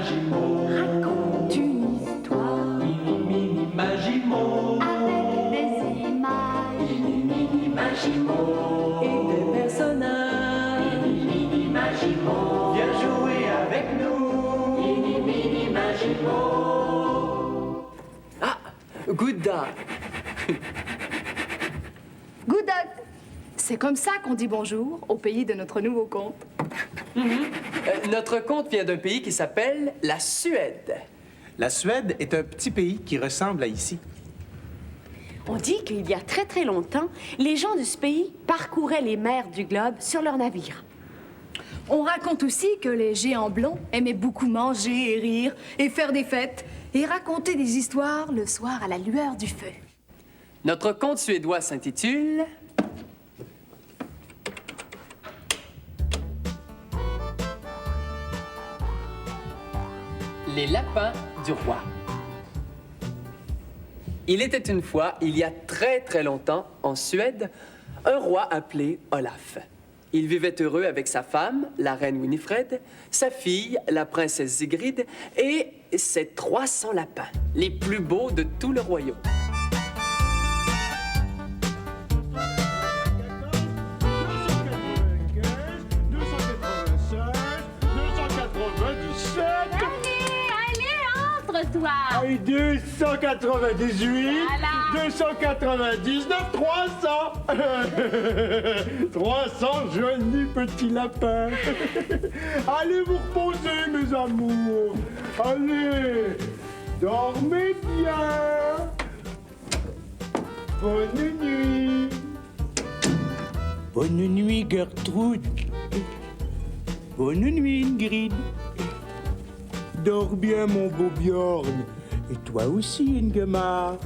Magimo. Raconte une histoire. Mini Magimo. Avec des images. Mini Magimo. Et des personnages. Mini Magimo. Viens jouer avec nous. Mini Magimo. Ah, Gouda. Goudak. C'est comme ça qu'on dit bonjour au pays de notre nouveau conte. Notre conte vient d'un pays qui s'appelle la Suède. La Suède est un petit pays qui ressemble à ici. On dit qu'il y a très très longtemps, les gens de ce pays parcouraient les mers du globe sur leurs navires. On raconte aussi que les géants blonds aimaient beaucoup manger et rire et faire des fêtes et raconter des histoires le soir à la lueur du feu. Notre conte suédois s'intitule Les lapins du roi. Il était une fois, il y a très très longtemps, en Suède, un roi appelé Olaf. Il vivait heureux avec sa femme, la reine Winifred, sa fille, la princesse Sigrid, et ses 300 lapins, les plus beaux de tout le royaume. Toi. Et 298, Voilà. 299, 300. 300 jolis petits lapins. Allez vous reposer, mes amours. Allez, dormez bien. Bonne nuit. Bonne nuit, Gertrude. Bonne nuit, Ingrid. Dors bien, mon beau Bjorn. Et toi aussi, Ingemar.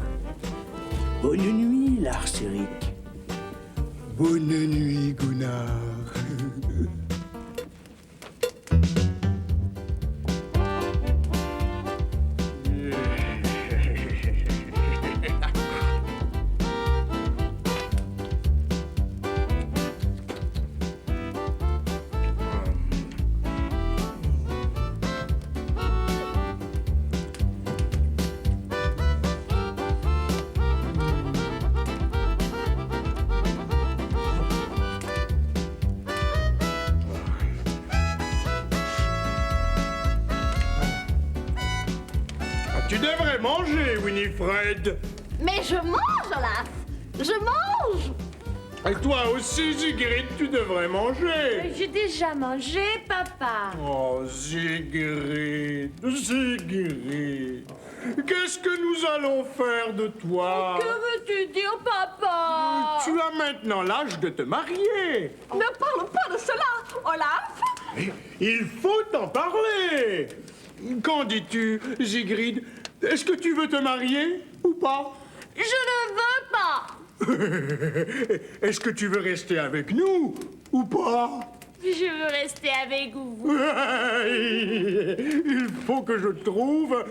Bonne nuit, Lars Erik. Bonne nuit, Gunnar. Tu devrais manger, Winifred. Mais je mange, Olaf. Je mange. Et toi aussi, Sigrid, tu devrais manger. J'ai déjà mangé, papa. Oh, Sigrid, Sigrid. Qu'est-ce que nous allons faire de toi? Que veux-tu dire, papa? Tu as maintenant l'âge de te marier. Ne parle pas de cela, Olaf. Mais il faut en parler. Qu'en dis-tu, Sigrid? Est-ce que tu veux te marier ou pas? Je ne veux pas. Est-ce que tu veux rester avec nous ou pas? Je veux rester avec vous. Il faut que je trouve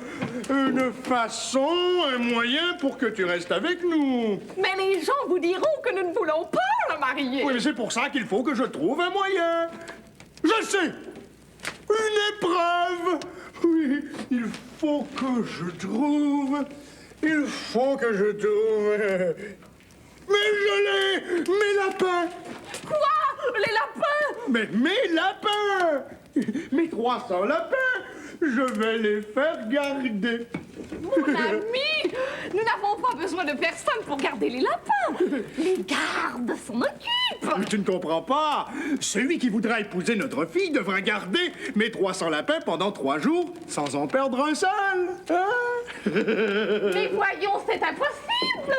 une façon, un moyen pour que tu restes avec nous. Mais les gens vous diront que nous ne voulons pas le marier. Oui, mais c'est pour ça qu'il faut que je trouve un moyen. Je sais! Une épreuve! Oui, il faut que je trouve. Il faut que je trouve. Mais je l'ai! Mes lapins! Quoi? Les lapins? Mais mes lapins! Mes 300 lapins! Je vais les faire garder. Mon ami, nous n'avons pas besoin de personne pour garder les lapins. Les gardes s'en occupent. Mais tu ne comprends pas. Celui qui voudra épouser notre fille devra garder mes 300 lapins pendant 3 jours sans en perdre un seul. Hein? Mais voyons, c'est impossible.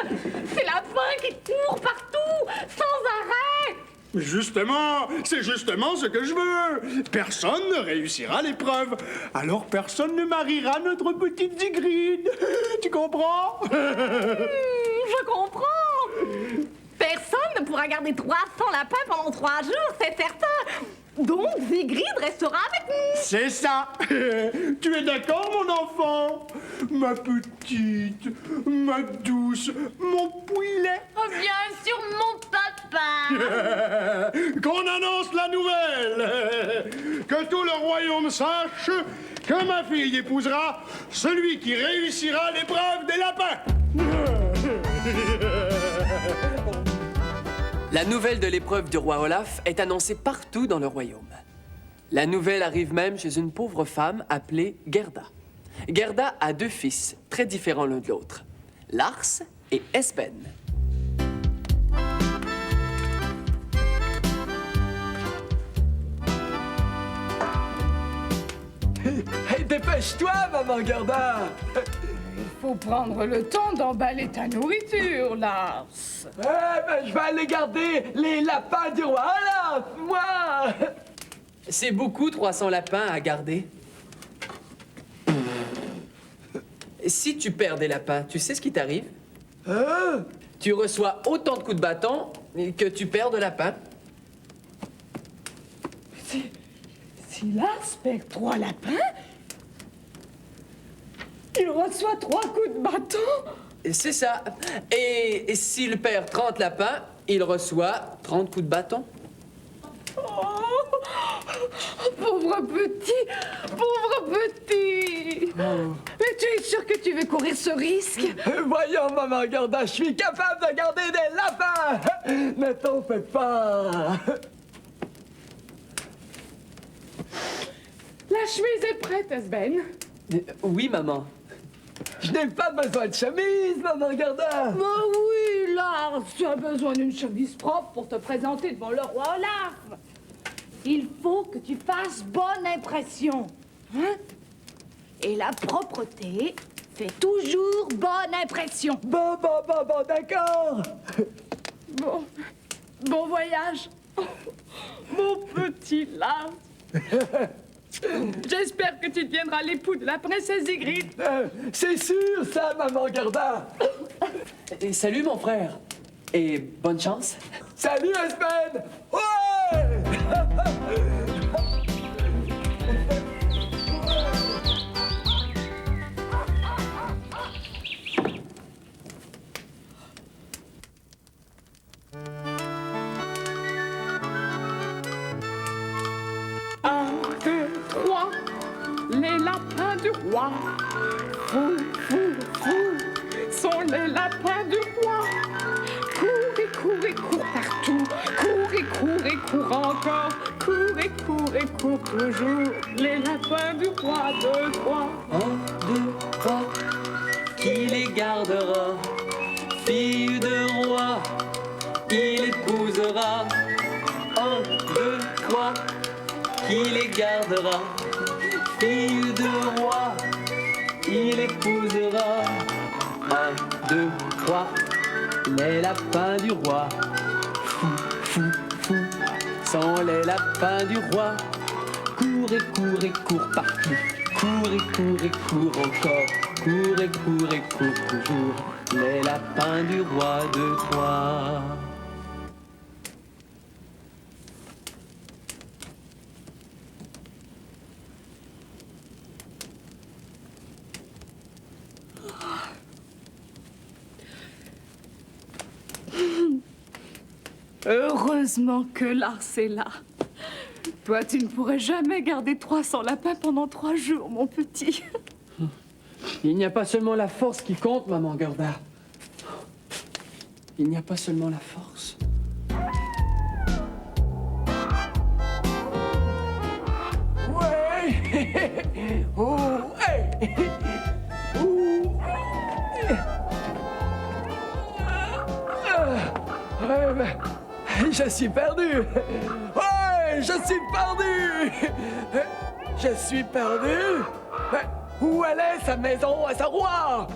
Ces lapins qui courent partout, sans arrêt. Justement, c'est justement ce que je veux. Personne ne réussira l'épreuve. Alors personne ne mariera notre petite Sigrid. Tu comprends? Je comprends. Personne ne pourra garder 300 lapins pendant 3 jours, c'est certain. Donc, Sigrid restera avec nous. C'est ça. Tu es d'accord, mon enfant? Ma petite, ma douce, mon poulet. Oh, bien sûr, mon papa. Qu'on annonce la nouvelle. Que tout le royaume sache que ma fille épousera celui qui réussira l'épreuve des lapins. La nouvelle de l'épreuve du roi Olaf est annoncée partout dans le royaume. La nouvelle arrive même chez une pauvre femme appelée Gerda. Gerda a 2 fils, très différents l'un de l'autre, Lars et Espen. Hey, dépêche-toi, maman Gerda! Faut prendre le temps d'emballer ta nourriture, Lars. Je vais aller garder les lapins du roi Olaf, moi! C'est beaucoup 300 lapins à garder. Si tu perds des lapins, tu sais ce qui t'arrive? Tu reçois autant de coups de bâton que tu perds de lapins. Si Lars perd 3 lapins, il reçoit 3 coups de bâton. C'est ça. Et s'il perd 30 lapins, il reçoit 30 coups de bâton. Oh, pauvre petit, pauvre petit. Mais tu es sûr que tu veux courir ce risque? Voyons, maman Gerda, je suis capable de garder des lapins! Ne t'en fais pas! La chemise est prête, Esben. Oui, maman. Je n'ai pas besoin de chemise, maman Gerda! Mais oui, Lars, tu as besoin d'une chemise propre pour te présenter devant le roi Olaf. Il faut que tu fasses bonne impression. Hein? Et la propreté fait toujours bonne impression. Bon, d'accord! Bon voyage. Mon petit Lars. J'espère que tu deviendras l'époux de la princesse Sigrid. C'est sûr, ça, maman Gerda! Et salut, mon frère. Et bonne chance. Salut, Espen! Ouais! Un, 2, 3, les lapins du roi. Fou, sont les lapins du roi. Cours partout. Cours encore. Cours toujours. Les lapins du roi, 2, 3. 1, 2, 3. Qui les gardera? Fille de roi, il épousera. 1, 2, 3. Qui les gardera? Fille de roi, il épousera. 1, 2, 3. Les lapins du roi. Fou, sont les lapins du roi. Cours partout. Cours encore. Cours toujours. Les lapins du roi de Troie. Heureusement que Lars est là. Toi, tu ne pourrais jamais garder 300 lapins pendant 3 jours, mon petit. Il n'y a pas seulement la force qui compte, maman Gerda. Il n'y a pas seulement la force. Ouais! Oh, hey! Je suis perdu! Ouais, je suis perdu! Je suis perdu? Où elle est, sa maison à sa roi?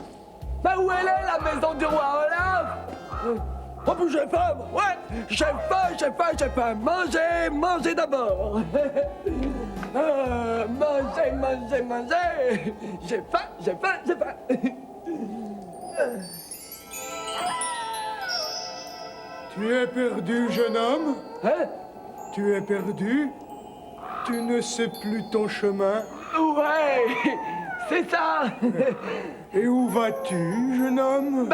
Où elle est, la maison du roi Olaf? Oh, puis j'ai faim! Ouais! J'ai faim! Manger d'abord! Manger! J'ai faim! Tu es perdu, jeune homme? Hein? Tu es perdu? Tu ne sais plus ton chemin? Ouais! C'est ça! Et où vas-tu, jeune homme?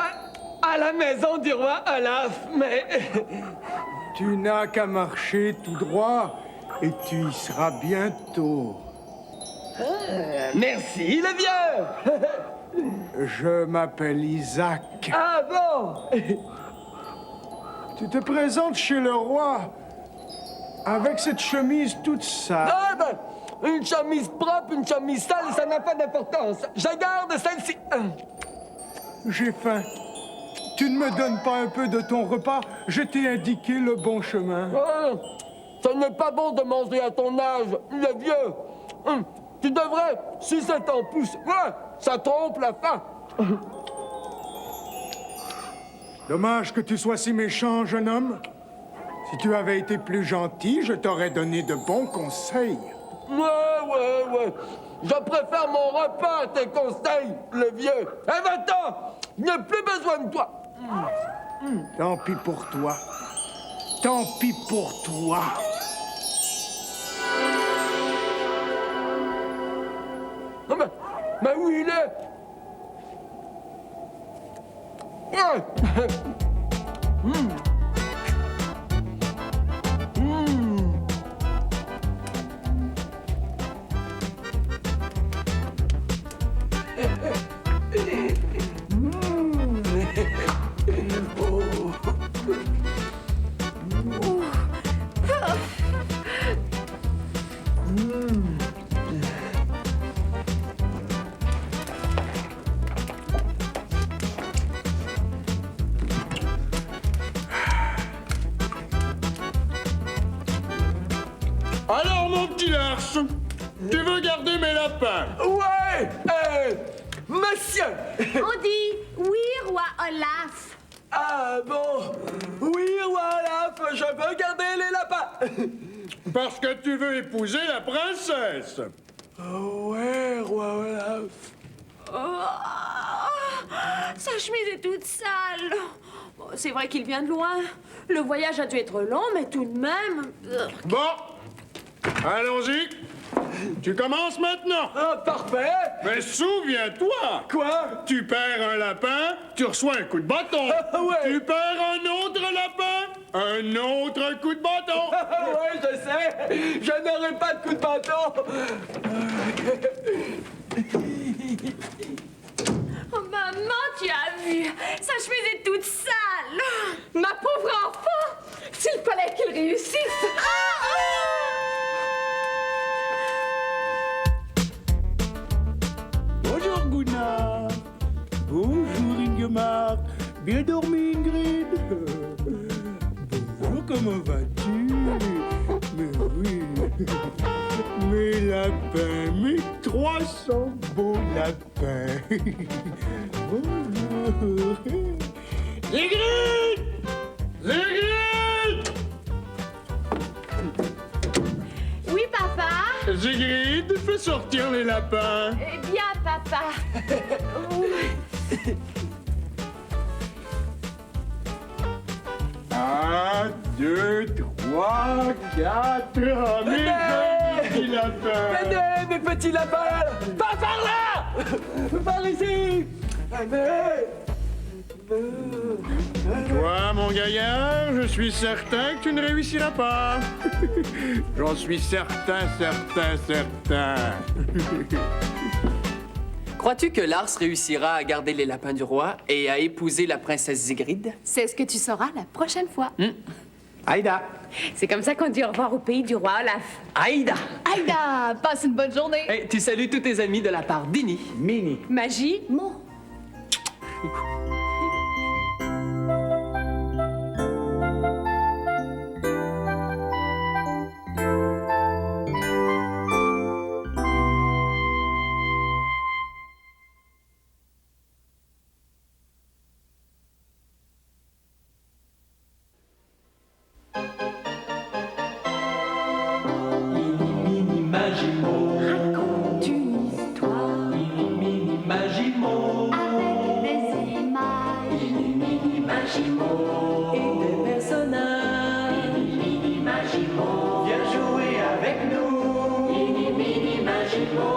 À la maison du roi Olaf, mais... Tu n'as qu'à marcher tout droit et tu y seras bientôt. Merci, le vieux. Je m'appelle Isaac. Ah bon? Tu te présentes chez le roi avec cette chemise toute sale. Ah ben, une chemise propre, une chemise sale, ça n'a pas d'importance. Je garde celle-ci. J'ai faim. Tu ne me donnes pas un peu de ton repas? Je t'ai indiqué le bon chemin. Ce n'est pas bon de manger à ton âge, le vieux. Tu devrais, si ça t'en pousse. Ouais, ça trompe la faim. Dommage que tu sois si méchant, jeune homme. Si tu avais été plus gentil, je t'aurais donné de bons conseils. Ouais. Je préfère mon repas à tes conseils, le vieux. Eh, va-t'en! Je n'ai plus besoin de toi. Tant pis pour toi. Tant pis pour toi. Mais où il est? Alors, mon petit Lars, tu veux garder mes lapins? Ouais! Monsieur! On dit oui, roi Olaf. Ah bon? Oui, voilà, je veux garder les lapins. Parce que tu veux épouser la princesse. Ouais, roi Olaf. Oh, sa chemise est toute sale. Bon, c'est vrai qu'il vient de loin. Le voyage a dû être long, mais tout de même... Bon, allons-y. Tu commences maintenant. Ah, parfait. Mais souviens-toi. Quoi? Tu perds un lapin, tu reçois un coup de bâton. Ah, ouais. Tu perds un autre lapin, un autre coup de bâton. Ouais, je sais. Je n'aurai pas de coup de bâton. Oh, maman, tu as vu? Sa chemise est toute sale. Ma pauvre enfant. S'il fallait qu'il réussisse. Bonjour Gunnar. Bonjour Ingemar. Bien dormi Ingrid. Bonjour, comment vas-tu? Mais oui. Mes lapins, mes 300 beaux lapins. Bonjour. Ingrid! Ingrid! Oui, papa? Sigrid, fais sortir les lapins. Eh bien, papa. 1, 2, 3, 4. Oh, mes jolis lapins. Venez, mes petits lapins. Pas par là. Par ici. Venez. Toi, mon gaillard, je suis certain que tu ne réussiras pas. J'en suis certain. Crois-tu que Lars réussira à garder les lapins du roi et à épouser la princesse Sigrid? C'est ce que tu sauras la prochaine fois. Aïda. C'est comme ça qu'on dit au revoir au pays du roi Olaf. Aïda! Aïda, passe une bonne journée. Hey, tu salues tous tes amis de la part d'Ini. Mini. Magie, mon. Mini Magimo, Raconte une histoire Mini Magimo, avec des images. Mini Magimo, et des personnages. Mini Magimo, viens jouer avec nous. Mini Magimo.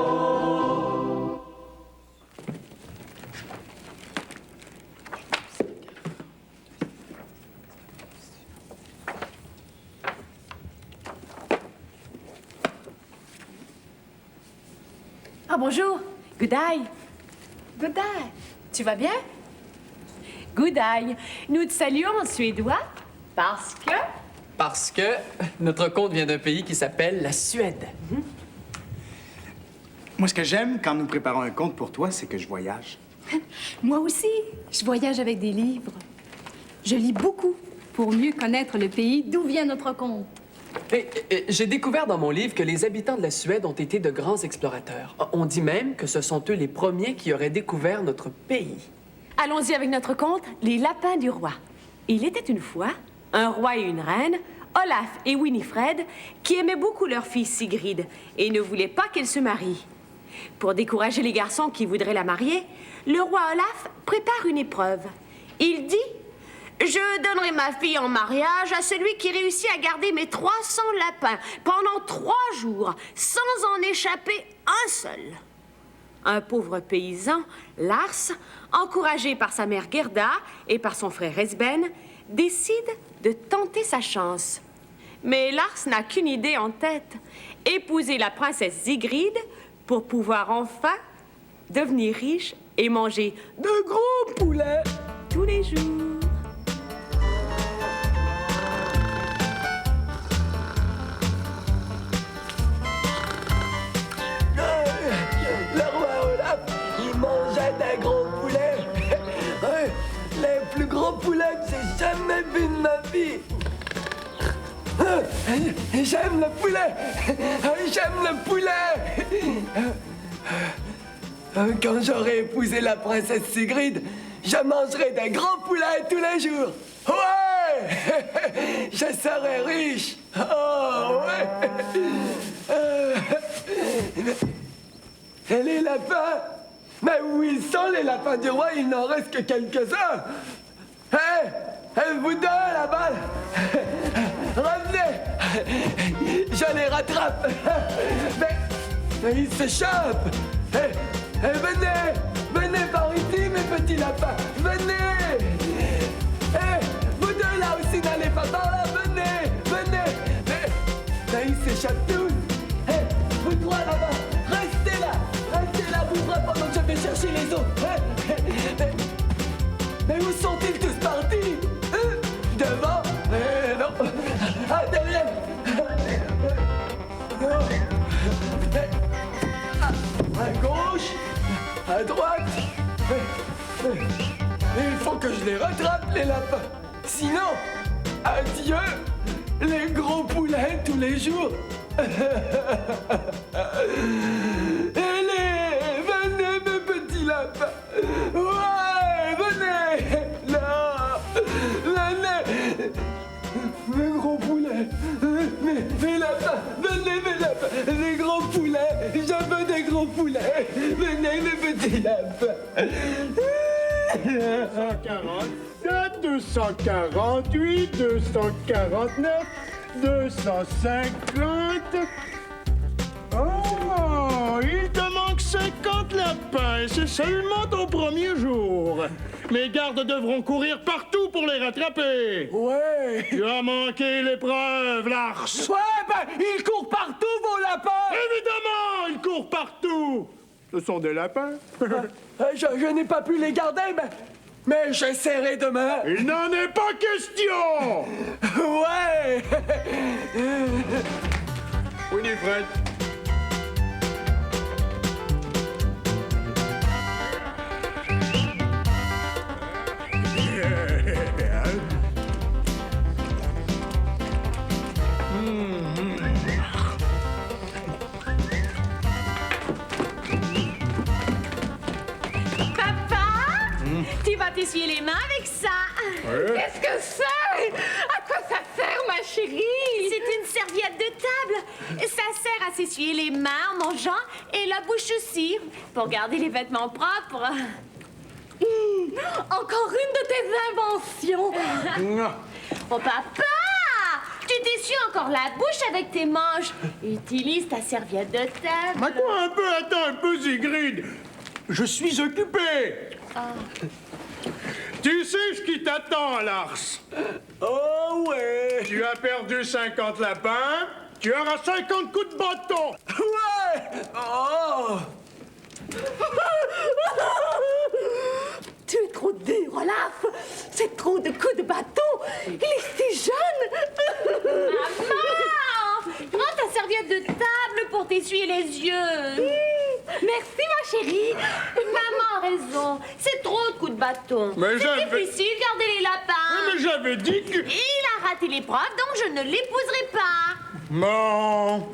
Ah, bonjour. Good day. Good day. Tu vas bien? Good day. Nous te saluons en suédois parce que... Parce que notre conte vient d'un pays qui s'appelle la Suède. Moi, ce que j'aime quand nous préparons un conte pour toi, c'est que je voyage. Moi aussi. Je voyage avec des livres. Je lis beaucoup pour mieux connaître le pays d'où vient notre conte. J'ai découvert dans mon livre que les habitants de la Suède ont été de grands explorateurs. On dit même que ce sont eux les premiers qui auraient découvert notre pays. Allons-y avec notre conte, Les lapins du roi. Il était une fois un roi et une reine, Olaf et Winifred, qui aimaient beaucoup leur fille Sigrid et ne voulaient pas qu'elle se marie. Pour décourager les garçons qui voudraient la marier, le roi Olaf prépare une épreuve. Il dit: je donnerai ma fille en mariage à celui qui réussit à garder mes 300 lapins pendant 3 jours, sans en échapper un seul. Un pauvre paysan, Lars, encouragé par sa mère Gerda et par son frère Esben, décide de tenter sa chance. Mais Lars n'a qu'une idée en tête: épouser la princesse Sigrid pour pouvoir enfin devenir riche et manger de gros poulets tous les jours. Le roi Olaf, il mangeait des gros poulets. Les plus gros poulets que j'ai jamais vus de ma vie. J'aime le poulet. J'aime le poulet. Quand j'aurai épousé la princesse Sigrid, je mangerai des gros poulets tous les jours. Ouais! Je serai riche. Oh, ouais! Et les lapins? Mais où ils sont, les lapins du roi? Il n'en reste que quelques-uns. Hé, vous deux, là-bas, revenez. Je les rattrape. Mais ils s'échappent. Venez par ici, mes petits lapins. Venez. Vous deux, là aussi, n'allez pas par là. Venez. Mais ils s'échappent tous. Vous trois, là-bas. Restez là, vous trois, pendant que je vais chercher les autres. Mais où sont-ils tous partis? Devant? Non. Ah, derrière. À gauche, à droite. Il faut que je les rattrape, les lapins. Sinon, adieu, les gros poulets tous les jours. Venez, mes petits lapins. Ouais, venez. Là, venez. Mes gros poulets. Mes lapins. Venez, mes lapins. Les gros poulets. Je veux des gros poulets. Venez, mes petits lapins. 247, 248, 249, 250... Oh, il te manque 50 lapins, c'est seulement ton premier jour. Mes gardes devront courir partout pour les rattraper. Ouais. Tu as manqué l'épreuve, Lars. Ouais, ben, ils courent partout, vos lapins. Évidemment, ils courent partout. Ce sont des lapins. Je n'ai pas pu les garder, mais j'essaierai demain. Il n'en est pas question. Ouais. Winifred. Tu vas t'essuyer les mains avec ça. Qu'est-ce que c'est? À quoi ça sert, ma chérie? C'est une serviette de table. Ça sert à s'essuyer les mains en mangeant et la bouche aussi, pour garder les vêtements propres. Encore une de tes inventions. Oh, papa! Tu t'essuies encore la bouche avec tes manches. Utilise ta serviette de table. Mais quoi un peu? Attends un peu, Sigrid. Je suis occupé. Tu sais ce qui t'attend, Lars? Oh ouais. Tu as perdu 50 lapins, tu auras 50 coups de bâton. Ouais. Oh. Tu es trop dur, Olaf. C'est trop de coups de bâton. Il est si jeune. Maman! Prends ta serviette de table pour t'essuyer les yeux. Merci, ma chérie. Maman a raison. C'est trop de coups de bâton. Mais C'est difficile de garder les lapins. Mais j'avais dit que... Il a raté l'épreuve, donc je ne l'épouserai pas. Non.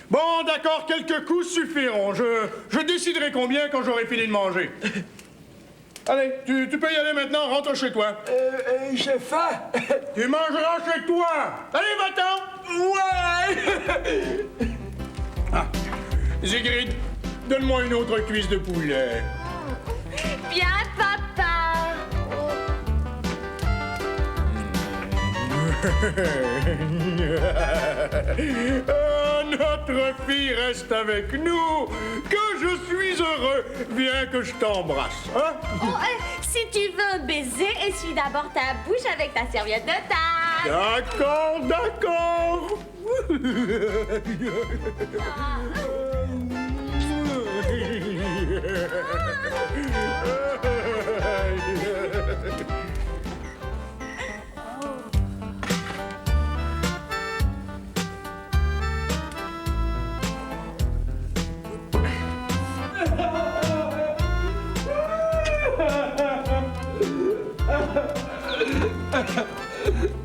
Bon, d'accord, quelques coups suffiront. Je déciderai combien quand j'aurai fini de manger. Allez, tu peux y aller maintenant, rentre chez toi. J'ai faim. Tu mangeras chez toi. Allez, va-t'en. Ouais. Ah, Sigrid, donne-moi une autre cuisse de poulet. Bien, papa. Oh, notre fille reste avec nous. Que je suis heureux. Viens que je t'embrasse. Hein? Oh, si tu veux un baiser, essuie d'abord ta bouche avec ta serviette de table. D'accord, d'accord.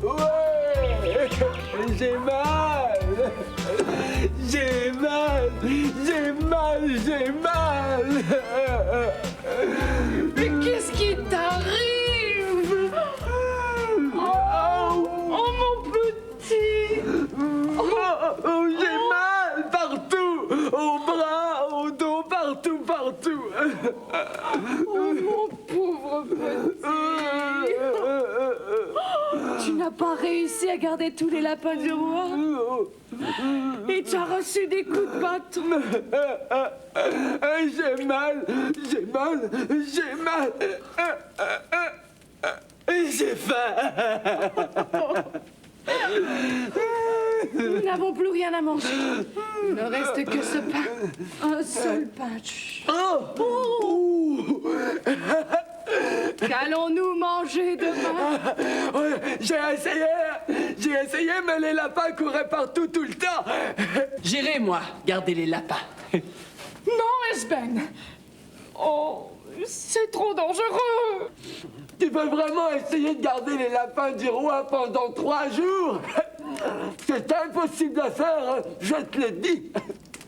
Ouais. J'ai mal. J'ai mal. J'ai mal. J'ai mal. Mais qu'est-ce qui t'arrive? Oh, mon petit! J'ai mal partout. Au bras, au dos, partout, partout. Oh, mon pauvre petit! Tu n'as pas réussi à garder tous les lapins du roi? Et tu as reçu des coups de bâton? J'ai mal, j'ai mal, j'ai mal. J'ai faim. Nous n'avons plus rien à manger. Il ne reste que ce pain. Un seul pain. Chut. Qu'allons-nous manger demain? J'ai essayé, mais les lapins couraient partout tout le temps. J'irai, moi, garder les lapins. Non, Esben. Oh, c'est trop dangereux. Tu veux vraiment essayer de garder les lapins du roi pendant 3 jours? C'est impossible à faire, je te le dis.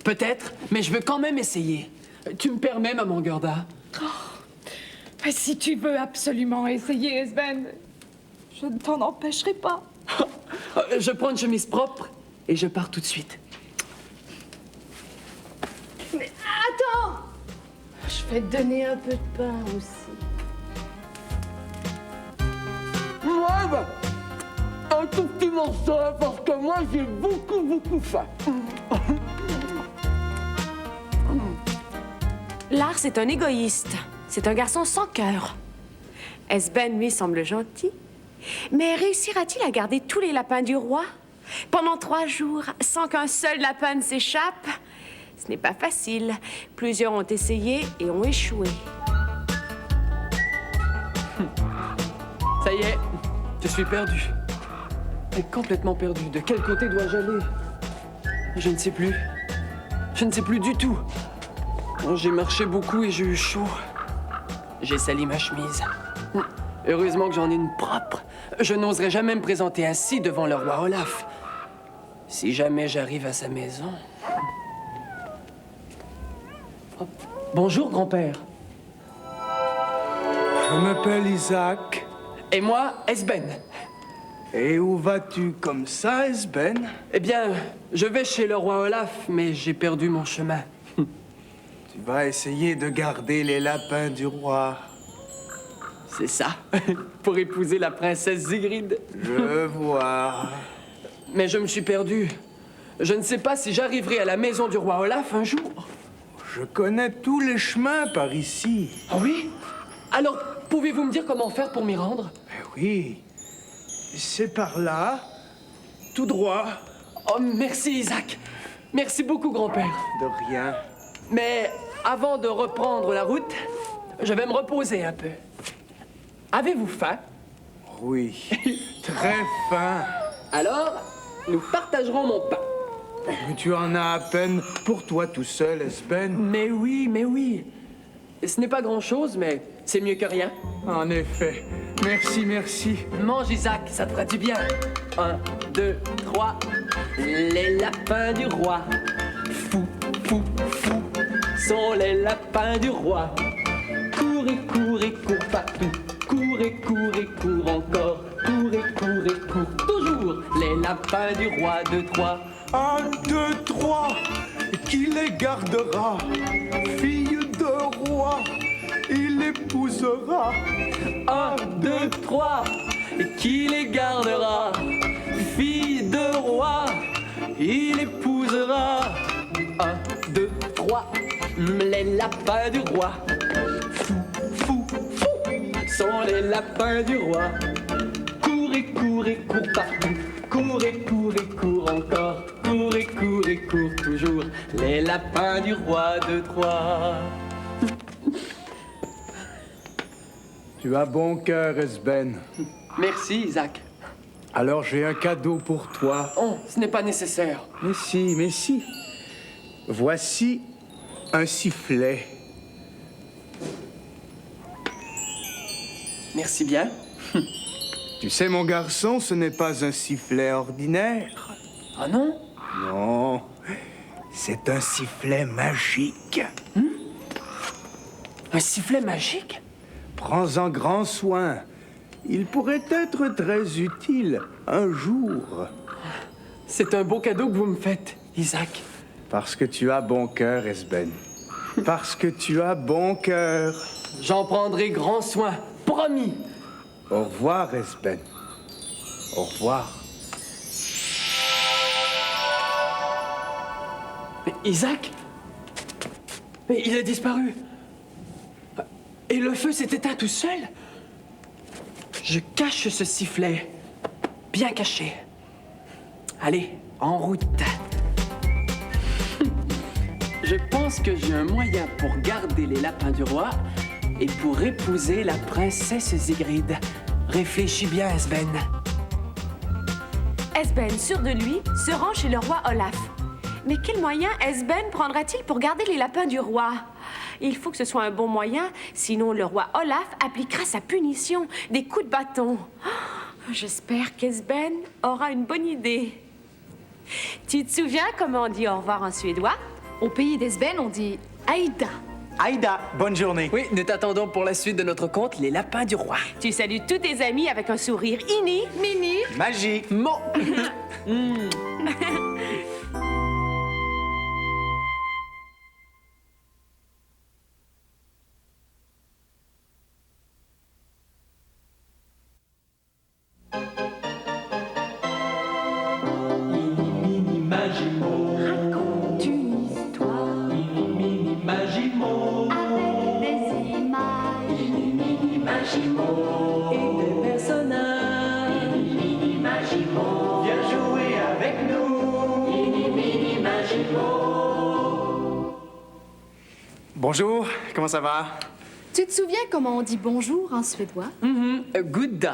Peut-être, mais je veux quand même essayer. Tu me permets, maman Gerda? Mais si tu veux absolument essayer, Esben, je ne t'en empêcherai pas. Je prends une chemise propre et je pars tout de suite. Mais attends! Je vais te donner un peu de pain aussi. Moi, bah, un tout petit morceau, parce que moi, j'ai beaucoup faim. Lars est un égoïste. C'est un garçon sans cœur. Esben, lui, semble gentil. Mais réussira-t-il à garder tous les lapins du roi pendant 3 jours, sans qu'un seul lapin ne s'échappe? Ce n'est pas facile. Plusieurs ont essayé et ont échoué. Ça y est, je suis perdu. Complètement perdu. De quel côté dois-je aller? Je ne sais plus. Je ne sais plus du tout. J'ai marché beaucoup et j'ai eu chaud. J'ai sali ma chemise. Heureusement que j'en ai une propre. Je n'oserais jamais me présenter ainsi devant le roi Olaf. Si jamais j'arrive à sa maison... Oh. Bonjour, grand-père. Je m'appelle Isaac. Et moi, Esben. Et où vas-tu comme ça, Esben? Eh bien, je vais chez le roi Olaf, mais j'ai perdu mon chemin. Tu vas essayer de garder les lapins du roi. C'est ça, pour épouser la princesse Sigrid. Je vois. Mais je me suis perdu. Je ne sais pas si j'arriverai à la maison du roi Olaf un jour. Je connais tous les chemins par ici. Ah oui? Alors, pouvez-vous me dire comment faire pour m'y rendre? Oui. C'est par là, tout droit. Oh, merci, Isaac. Merci beaucoup, grand-père. De rien. Mais Avant de reprendre la route, je vais me reposer un peu. Avez-vous faim? Oui, très fin. Alors, nous partagerons mon pain. Mais tu en as à peine pour toi tout seul, Esben. Mais oui, mais oui. Ce n'est pas grand-chose, mais c'est mieux que rien. En effet. Merci, merci. Mange, Isaac, ça te fera du bien. 1, 2, 3. Les lapins du roi. Fou, fou, fou sont les lapins du roi. Cours et cours partout. Cours et cours encore. Cours et cours toujours. Les lapins du roi, 2, 3. 1, 2, 3. Qui les gardera? Fille de roi, il épousera. 1, 2, 3. Qui les gardera? Fille de roi, il épousera. 1, 2, 3. Les lapins du roi. Fou, fou, fou sont les lapins du roi. Cours et cours partout. Cours et cours encore. Cours et cours toujours. Les lapins du roi, 2, 3. Tu as bon cœur, Esben. Merci, Isaac. Alors j'ai un cadeau pour toi. Oh, ce n'est pas nécessaire. Mais si, mais si. Voici un sifflet. Merci bien. Tu sais, mon garçon, ce n'est pas un sifflet ordinaire. Ah non? Non, c'est un sifflet magique. Un sifflet magique? Prends-en grand soin. Il pourrait être très utile un jour. C'est un beau cadeau que vous me faites, Isaac. Parce que tu as bon cœur, Esben. Parce que tu as bon cœur. J'en prendrai grand soin, promis. Au revoir, Esben. Au revoir. Mais Isaac? Mais il a disparu. Et le feu s'est éteint tout seul. Je cache ce sifflet. Bien caché. Allez, en route. Je pense que j'ai un moyen pour garder les lapins du roi et pour épouser la princesse Sigrid. Réfléchis bien, Esben. Esben, sûr de lui, se rend chez le roi Olaf. Mais quel moyen Esben prendra-t-il pour garder les lapins du roi? Il faut que ce soit un bon moyen, sinon le roi Olaf appliquera sa punition, des coups de bâton. Oh, j'espère qu'Esben aura une bonne idée. Tu te souviens comment on dit au revoir en suédois? Au pays d'Esben, on dit Aïda. Aïda, bonne journée. Oui, nous t'attendons pour la suite de notre conte, Les lapins du roi. Tu salues tous tes amis avec un sourire ini, mini. Magique. Mon... Raconte une histoire avec des images. Et des personnages. Viens jouer avec nous. Bonjour, comment ça va? Tu te souviens comment on dit bonjour en suédois? Good day.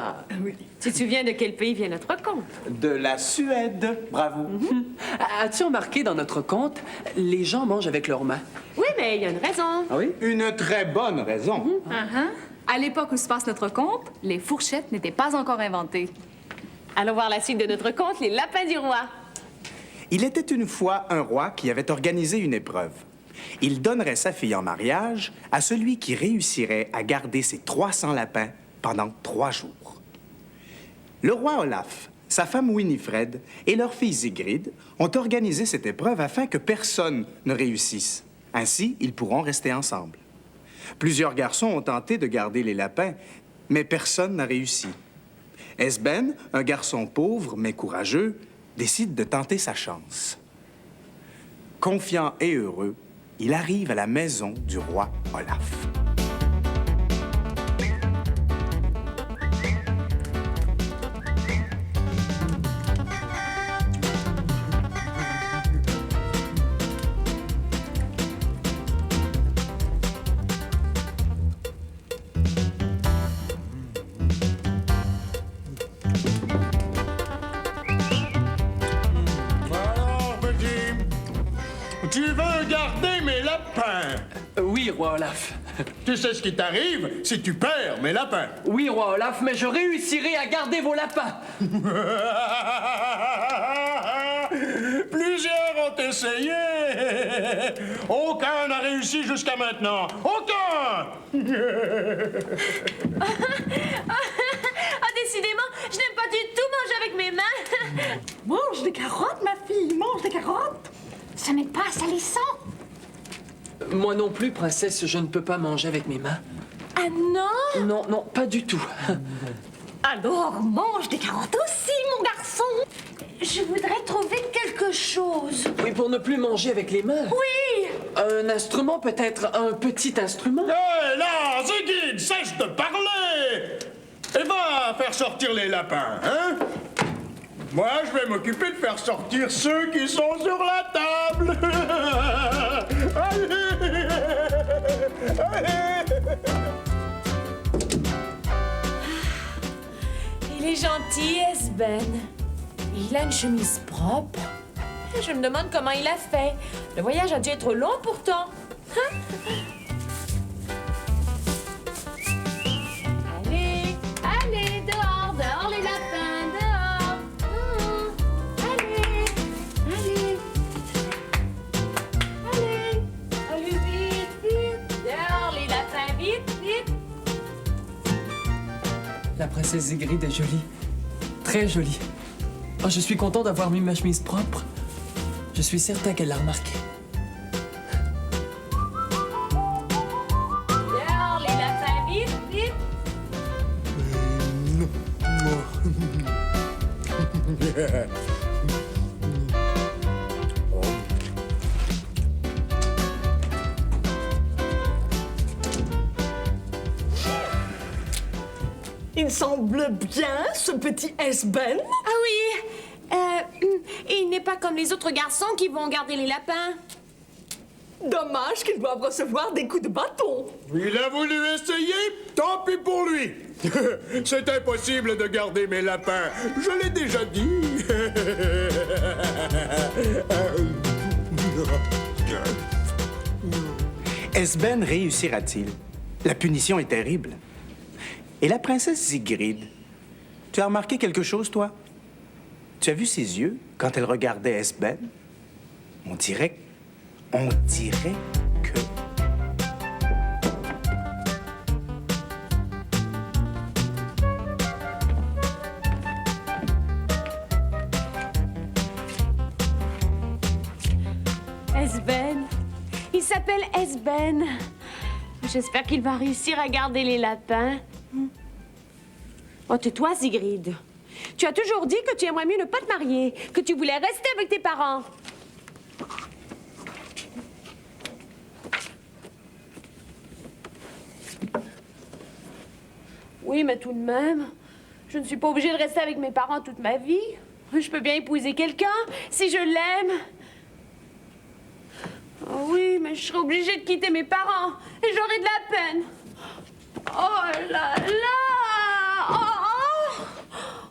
Tu te souviens de quel pays vient notre conte? De la Suède, bravo. As-tu remarqué dans notre conte, les gens mangent avec leurs mains? Oui, mais il y a une raison. Ah oui? Une très bonne raison. À l'époque où se passe notre conte, les fourchettes n'étaient pas encore inventées. Allons voir la suite de notre conte, Les lapins du roi. Il était une fois un roi qui avait organisé une épreuve. Il donnerait sa fille en mariage à celui qui réussirait à garder ses 300 lapins pendant 3 jours. Le roi Olaf, sa femme Winifred et leur fille Sigrid ont organisé cette épreuve afin que personne ne réussisse. Ainsi, ils pourront rester ensemble. Plusieurs garçons ont tenté de garder les lapins, mais personne n'a réussi. Esben, un garçon pauvre mais courageux, décide de tenter sa chance. Confiant et heureux, il arrive à la maison du roi Olaf. Tu veux garder mes lapins? Oui, roi Olaf. Tu sais ce qui t'arrive si tu perds mes lapins? Oui, roi Olaf, mais je réussirai à garder vos lapins. Plusieurs ont essayé. Aucun n'a réussi jusqu'à maintenant. Aucun! Ah, décidément, je n'aime pas du tout manger avec mes mains. Mange des carottes, ma fille, mange des carottes. Ce n'est pas salissant. Moi non plus, princesse, je ne peux pas manger avec mes mains. Ah non? Non, non, pas du tout. Alors, mange des carottes aussi, mon garçon. Je voudrais trouver quelque chose. Oui, pour ne plus manger avec les mains. Oui! Un instrument, peut-être un petit instrument. Hé, là, Sigrid, cesse de parler! Et va faire sortir les lapins, hein? Moi, je vais m'occuper de faire sortir ceux qui sont sur la table. Allez! Allez! Il est gentil, Esben. Il a une chemise propre. Je me demande comment il a fait. Le voyage a dû être long pourtant. Allez, allez, dehors, dehors les lapins, dehors. Allez, allez. Allez, allez, vite, vite. Dehors les lapins, vite, vite. La princesse Sigrid est jolie. Très jolie. Oh, je suis content d'avoir mis ma chemise propre. Je suis certain qu'elle l'a remarqué. Dehors les lapins, vite, vite. Il semble bien, ce petit Esben. Ah oui, il n'est pas comme les autres garçons qui vont garder les lapins. Dommage qu'il doive recevoir des coups de bâton. Il a voulu essayer, tant pis pour lui. C'est impossible de garder mes lapins, je l'ai déjà dit. Esben réussira-t-il? La punition est terrible. Et la princesse Sigrid, tu as remarqué quelque chose, toi? Tu as vu ses yeux quand elle regardait Esben? On dirait que... Esben. Il s'appelle Esben. J'espère qu'il va réussir à garder les lapins. Oh, tais-toi, Sigrid. Tu as toujours dit que tu aimerais mieux ne pas te marier, que tu voulais rester avec tes parents. Oui, mais tout de même, je ne suis pas obligée de rester avec mes parents toute ma vie. Je peux bien épouser quelqu'un si je l'aime. Oh oui, mais je serais obligée de quitter mes parents et j'aurais de la peine. Oh là là!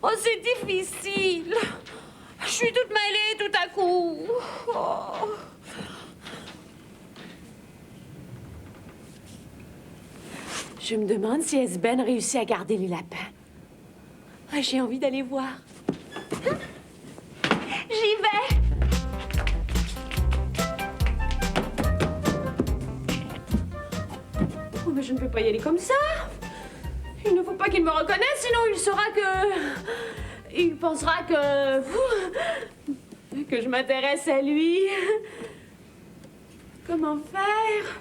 Oh, c'est difficile. Je suis toute mêlée tout à coup. Oh. Je me demande si Esben réussit à garder les lapins. Ah, j'ai envie d'aller voir. J'y vais. Oh, mais je ne peux pas y aller comme ça. Il ne faut pas qu'il me reconnaisse, sinon il saura que... Il pensera que je m'intéresse à lui. Comment faire?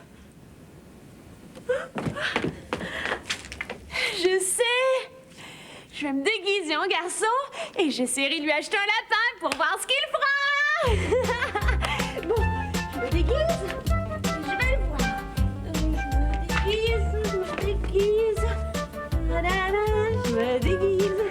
Je sais. Je vais me déguiser en garçon et j'essaierai de lui acheter un lapin pour voir ce qu'il fera. Bon, je me déguise. Je vais le voir. Je me déguise. Je me déguise.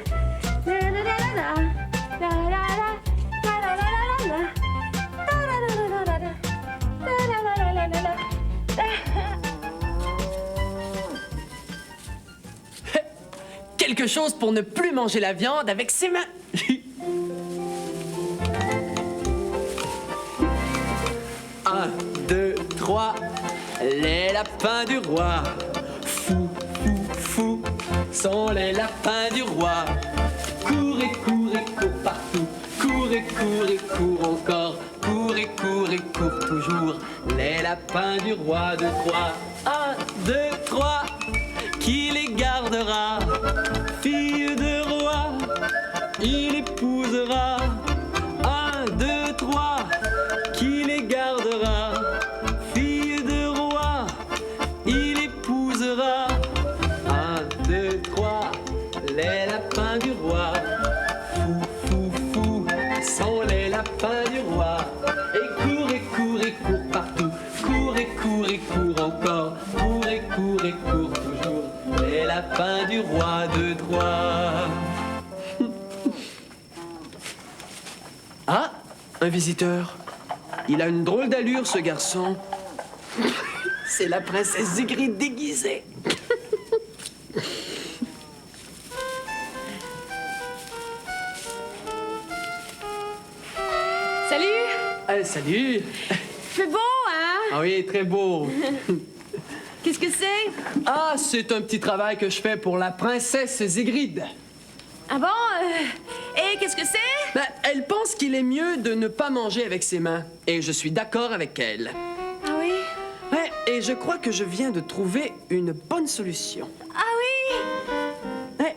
Quelque chose pour ne plus manger la viande avec ses mains. 1, 2, 3, les lapins du roi. Fou, fou, fou, sont les lapins du roi. Cours et cours et cours partout. Cours et cours et cours encore. Cours et cours et cours toujours. Les lapins du roi de Troie. 1, 2, 3, qui les gardera? Fille de roi, il épousera. 1, 2, 3, qui les gardera? Fille de roi, il épousera. 1, 2, 3, les lapins du roi. Fou, fou, fou, sont les lapins du roi. Et cours et cours et cours partout. Cours et cours et cours encore. Cours et cours et cours toujours. Les lapins du roi de Troie. Ah, un visiteur. Il a une drôle d'allure, ce garçon. C'est la princesse Sigrid déguisée. Salut! Salut. C'est beau, hein? Ah oui, très beau. Qu'est-ce que c'est? Ah, c'est un petit travail que je fais pour la princesse Sigrid. Ah bon? Et qu'est-ce que c'est? Ben, elle pense qu'il est mieux de ne pas manger avec ses mains. Et je suis d'accord avec elle. Ah oui? Ouais, et je crois que je viens de trouver une bonne solution. Ah oui? Ouais.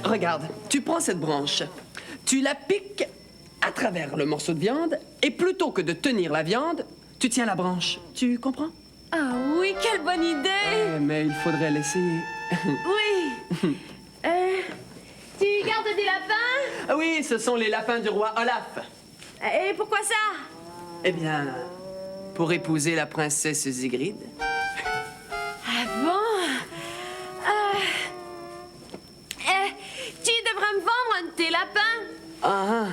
Regarde, tu prends cette branche, tu la piques à travers le morceau de viande, et plutôt que de tenir la viande, tu tiens la branche. Tu comprends? Ah oui, quelle bonne idée! Mais il faudrait l'essayer. Oui. Tu gardes des lapins? Ah oui, ce sont les lapins du roi Olaf. Et pourquoi ça? Eh bien, pour épouser la princesse Sigrid. Ah bon? Tu devrais me vendre un de tes lapins. Ah.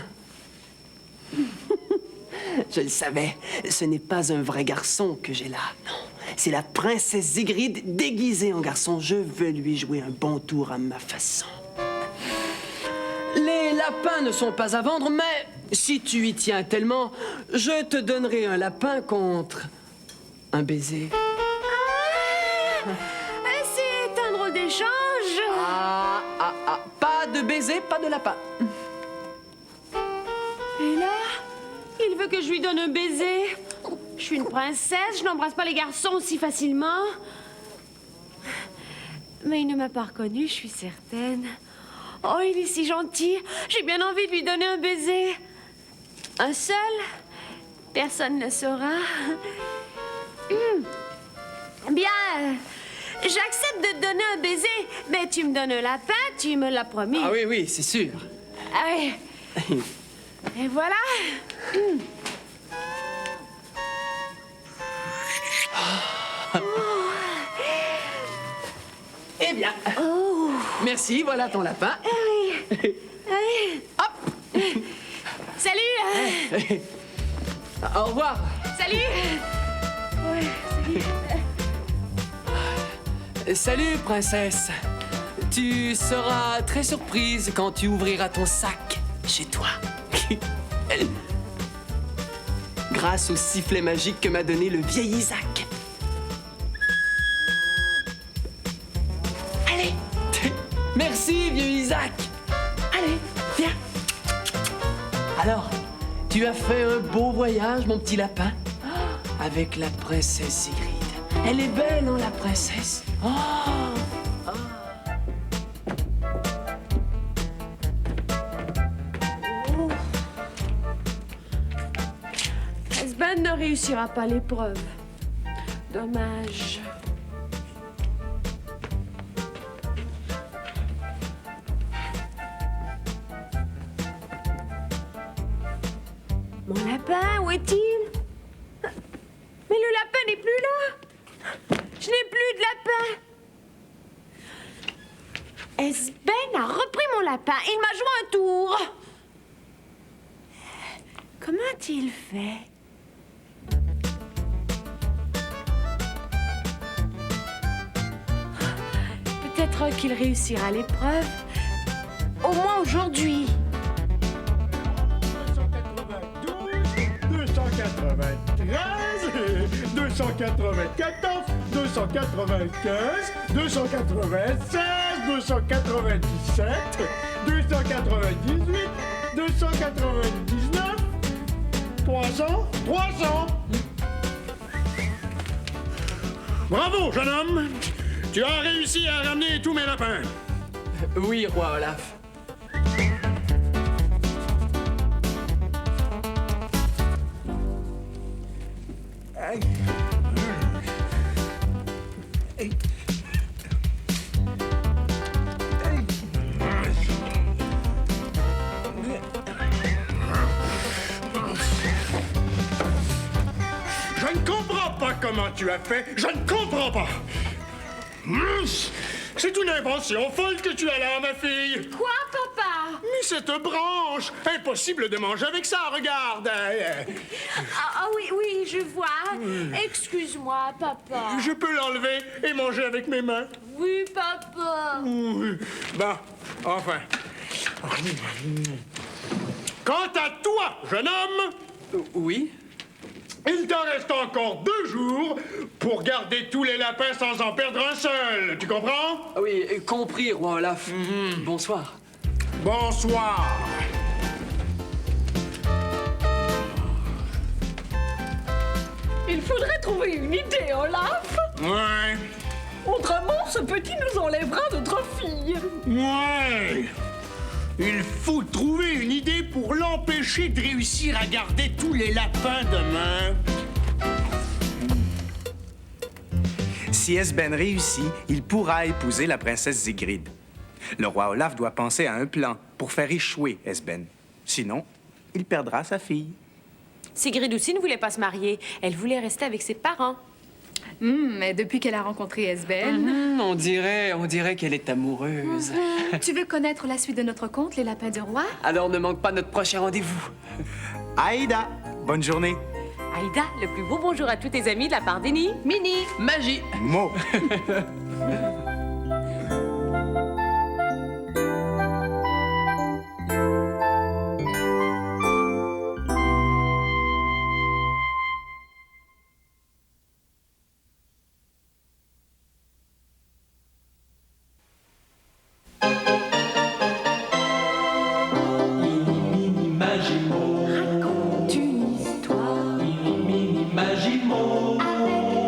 Je le savais, ce n'est pas un vrai garçon que j'ai là, non. C'est la princesse Sigrid déguisée en garçon. Je veux lui jouer un bon tour à ma façon. Les lapins ne sont pas à vendre, mais si tu y tiens tellement, je te donnerai un lapin contre un baiser. C'est un drôle d'échange. Pas de baiser, pas de lapin. Et là, il veut que je lui donne un baiser. Je suis une princesse, je n'embrasse pas les garçons aussi facilement. Mais il ne m'a pas reconnue, je suis certaine. Oh, il est si gentil. J'ai bien envie de lui donner un baiser. Un seul? Personne ne le saura. Bien, j'accepte de te donner un baiser. Mais tu me donnes un lapin, tu me l'as promis. Ah oui, oui, c'est sûr. Allez. Et voilà. Eh bien. Oh. Merci, voilà ton lapin. Oui. Hop. Salut. Au revoir. Salut. Ouais, salut. Salut, princesse. Tu seras très surprise quand tu ouvriras ton sac chez toi. Grâce au sifflet magique que m'a donné le vieil Isaac. Allez. Merci, vieux Isaac. Allez, viens. Alors, tu as fait un beau voyage, mon petit lapin, avec la princesse Sigrid. Elle est belle, hein, la princesse. Oh. Esben ne réussira pas l'épreuve. Dommage. Mon lapin, où est-il? Mais le lapin n'est plus là. Je n'ai plus de lapin. Esben a repris mon lapin. Il m'a joué un tour. Comment a-t-il fait? Peut-être qu'il réussira l'épreuve. Au moins aujourd'hui. 292, 293. 294, 295, 296, 297, 298, 299, 300, 300. Bravo, jeune homme! Tu as réussi à ramener tous mes lapins. Oui, roi Olaf. Je ne comprends pas comment tu as fait. Je ne comprends pas. C'est une invention folle que tu as là, ma fille. Quoi, papa? Mais cette branche, impossible de manger avec ça, regarde. Ah oui, oui, je vois. Excuse-moi, papa. Je peux l'enlever et manger avec mes mains. Oui, papa. Oui. Bon, enfin. Quant à toi, jeune homme, Oui? il t'en reste encore 2 jours pour garder tous les lapins sans en perdre un seul. Tu comprends? Ah oui, compris, roi Olaf. Bonsoir. Bonsoir. Il faudrait trouver une idée, Olaf. Ouais. Autrement, ce petit nous enlèvera notre fille. Ouais. Il faut trouver une idée pour l'empêcher de réussir à garder tous les lapins demain. Si Esben réussit, il pourra épouser la princesse Sigrid. Le roi Olaf doit penser à un plan pour faire échouer Esben. Sinon, il perdra sa fille. Sigrid aussi ne voulait pas se marier. Elle voulait rester avec ses parents. Mais depuis qu'elle a rencontré Esben... On dirait qu'elle est amoureuse. Tu veux connaître la suite de notre conte, Les Lapins du Roi? Alors ne manque pas notre prochain rendez-vous. Aïda, bonne journée. Aïda, le plus beau bonjour à tous tes amis de la part d'Eni. Mini! Magie. Mo. Raconte une histoire avec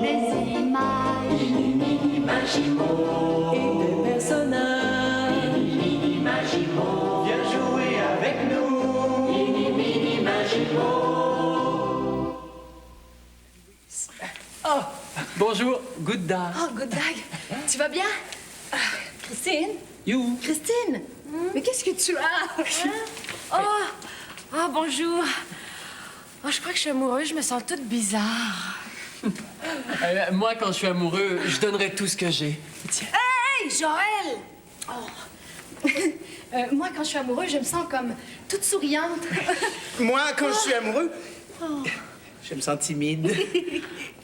des images. Et des personnages. Viens jouer avec nous. Oh, bonjour, good day. Oh, good dag! Tu vas bien? Christine? You. Christine? Mais qu'est-ce que tu as? Oh, bonjour. Oh, je crois que je suis amoureuse, je me sens toute bizarre. Moi, quand je suis amoureux, je donnerai tout ce que j'ai. Tiens. Hey, Joël! Oh. Moi, quand je suis amoureuse, je me sens comme toute souriante. Moi, quand je suis amoureux, je me sens timide.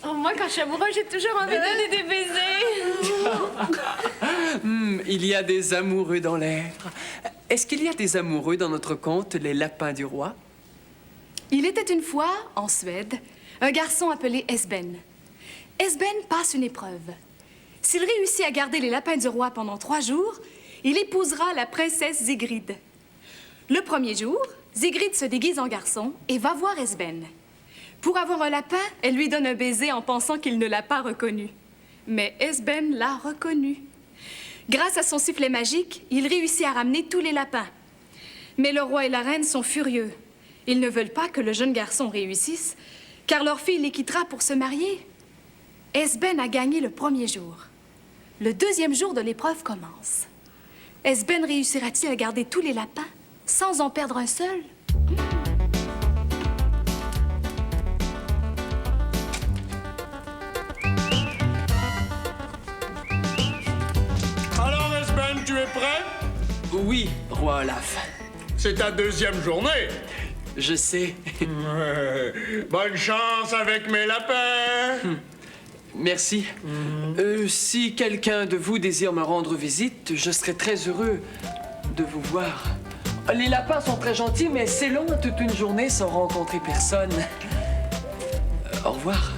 Oh, moi, quand je suis amoureuse, j'ai toujours envie de donner des baisers. Il y a des amoureux dans l'air. Est-ce qu'il y a des amoureux dans notre conte, Les Lapins du Roi? Il était une fois, en Suède, un garçon appelé Esben. Esben passe une épreuve. S'il réussit à garder les lapins du roi pendant 3 jours, il épousera la princesse Sigrid. Le premier jour, Sigrid se déguise en garçon et va voir Esben. Pour avoir un lapin, elle lui donne un baiser en pensant qu'il ne l'a pas reconnu. Mais Esben l'a reconnu. Grâce à son sifflet magique, il réussit à ramener tous les lapins. Mais le roi et la reine sont furieux. Ils ne veulent pas que le jeune garçon réussisse, car leur fille les quittera pour se marier. Esben a gagné le premier jour. Le deuxième jour de l'épreuve commence. Esben réussira-t-il à garder tous les lapins sans en perdre un seul? Alors, Esben, tu es prêt? Oui, roi Olaf. C'est ta 2e journée. Je sais. Bonne chance avec mes lapins. Merci. Si quelqu'un de vous désire me rendre visite, je serai très heureux de vous voir. Les lapins sont très gentils, mais c'est long toute une journée sans rencontrer personne. Au revoir.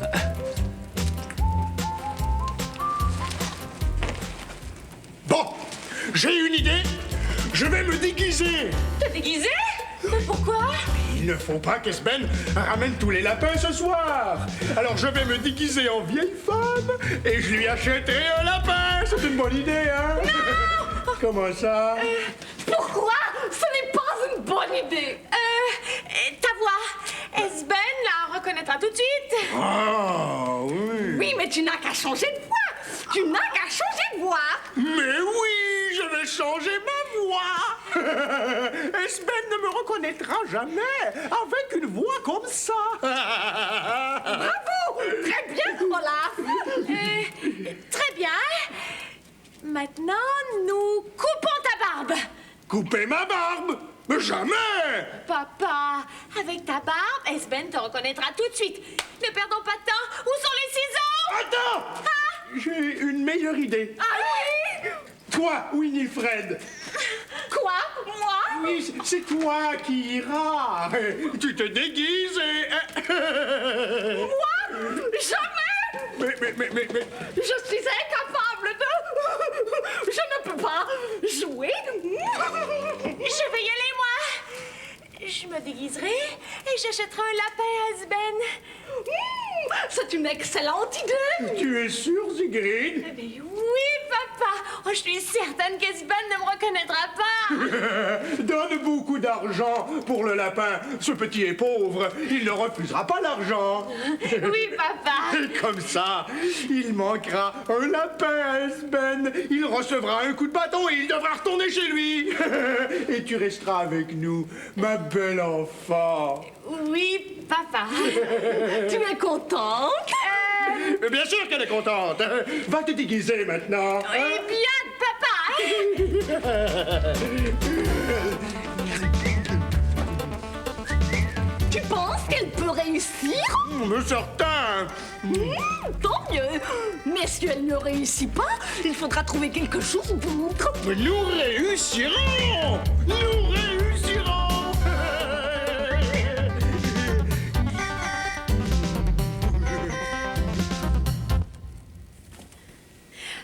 Bon, j'ai une idée. Je vais me déguiser. Te déguiser? Pourquoi? Il ne faut pas qu'Esben ramène tous les lapins ce soir. Alors je vais me déguiser en vieille femme et je lui achèterai un lapin. C'est une bonne idée, hein? Non! Comment ça? Pourquoi? Ce n'est pas une bonne idée. Ta voix, Esben la reconnaîtra tout de suite. Ah, oui. Oui, mais tu n'as qu'à changer de voix. Tu n'as qu'à changer de voix. Mais oui, je vais changer ma voix. Esben ne me reconnaîtra jamais avec une voix comme ça. Bravo! Très bien, Olaf. Très bien. Maintenant, nous coupons ta barbe. Couper ma barbe? Mais jamais! Papa, avec ta barbe, Esben te reconnaîtra tout de suite. Ne perdons pas de temps. Où sont les ciseaux? Attends! J'ai une meilleure idée. Ah oui? Toi, Winifred. Quoi? Moi? Oui, c'est toi qui iras. Tu te déguises et... Moi? Jamais! Mais... Je suis incapable de... Je ne peux pas jouer. Je vais y aller, moi. Je me déguiserai et j'achèterai un lapin à Esben. C'est une excellente idée. Tu es sûre, Sigrid? Mais oui, papa. Oh, je suis certaine qu'Esben ne me reconnaîtra pas. Donne beaucoup d'argent pour le lapin. Ce petit est pauvre. Il ne refusera pas l'argent. Oui, papa. Et comme ça, il manquera un lapin à Esben. Il recevra un coup de bâton et il devra retourner chez lui. Et tu resteras avec nous, ma belle enfant. Oui, papa. Tu es contente? Mais bien sûr qu'elle est contente. Va te déguiser maintenant. Eh bien, papa. Tu penses qu'elle peut réussir? Mais certain. Tant mieux. Mais si elle ne réussit pas, il faudra trouver quelque chose d'autre. Mais nous réussirons. Nous réussirons.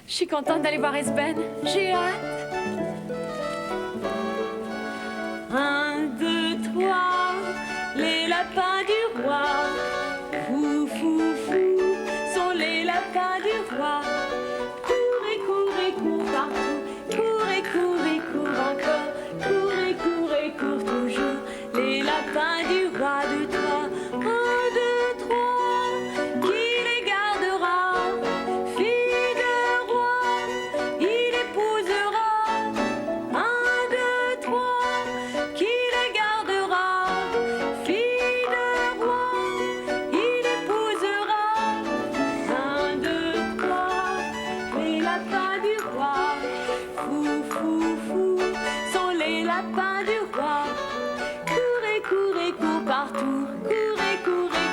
Je suis contente d'aller voir Esben. J'ai hâte. 1, 2, 3, les lapins du roi. Fou, fou, fou, sont les lapins du roi. Cours partout. Cours encore. Cours toujours. Les lapins du roi de Troie. 1, 2, 3, qui les gardera? Fille de roi, il épousera. 1, 2, 3, qui les gardera? Fille de roi, il épousera. 1, 2, 3, les lapins du roi. Fou, fou, fou, sont les lapins du roi. Cours partout.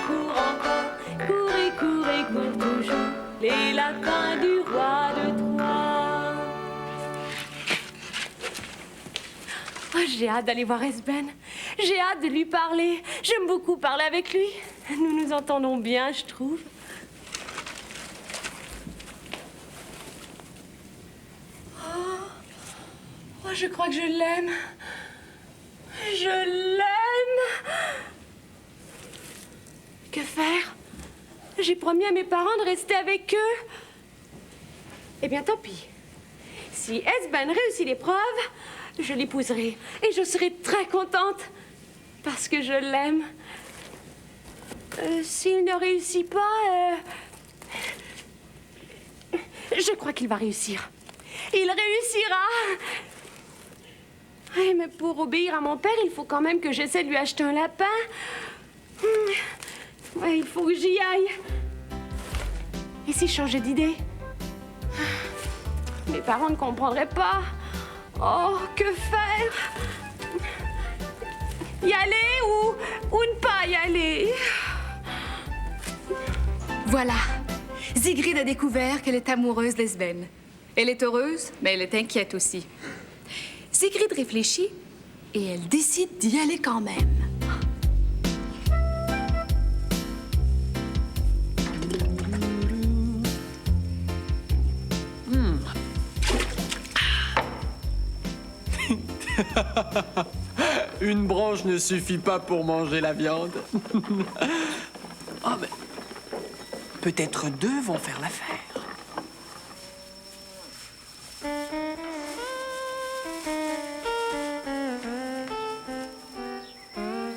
Cours encore. Cours toujours. Les lapins du roi de Troie. Oh, j'ai hâte d'aller voir Esben. J'ai hâte de lui parler. J'aime beaucoup parler avec lui. Nous nous entendons bien, je trouve. Oh, je crois que je l'aime. Je l'aime. Que faire? J'ai promis à mes parents de rester avec eux. Eh bien, tant pis. Si Esben réussit l'épreuve, je l'épouserai. Et je serai très contente. Parce que je l'aime. S'il ne réussit pas... Je crois qu'il va réussir. Il réussira. Oui, mais pour obéir à mon père, il faut quand même que j'essaie de lui acheter un lapin. Ouais, il faut que j'y aille. Et si je changeais d'idée? Mes parents ne comprendraient pas. Oh, que faire? Y aller ou ne pas y aller? Voilà. Sigrid a découvert qu'elle est amoureuse d'Esben. Elle est heureuse, mais elle est inquiète aussi. Sigrid réfléchit et elle décide d'y aller quand même. Une branche ne suffit pas pour manger la viande. Ah, mais peut-être deux vont faire l'affaire.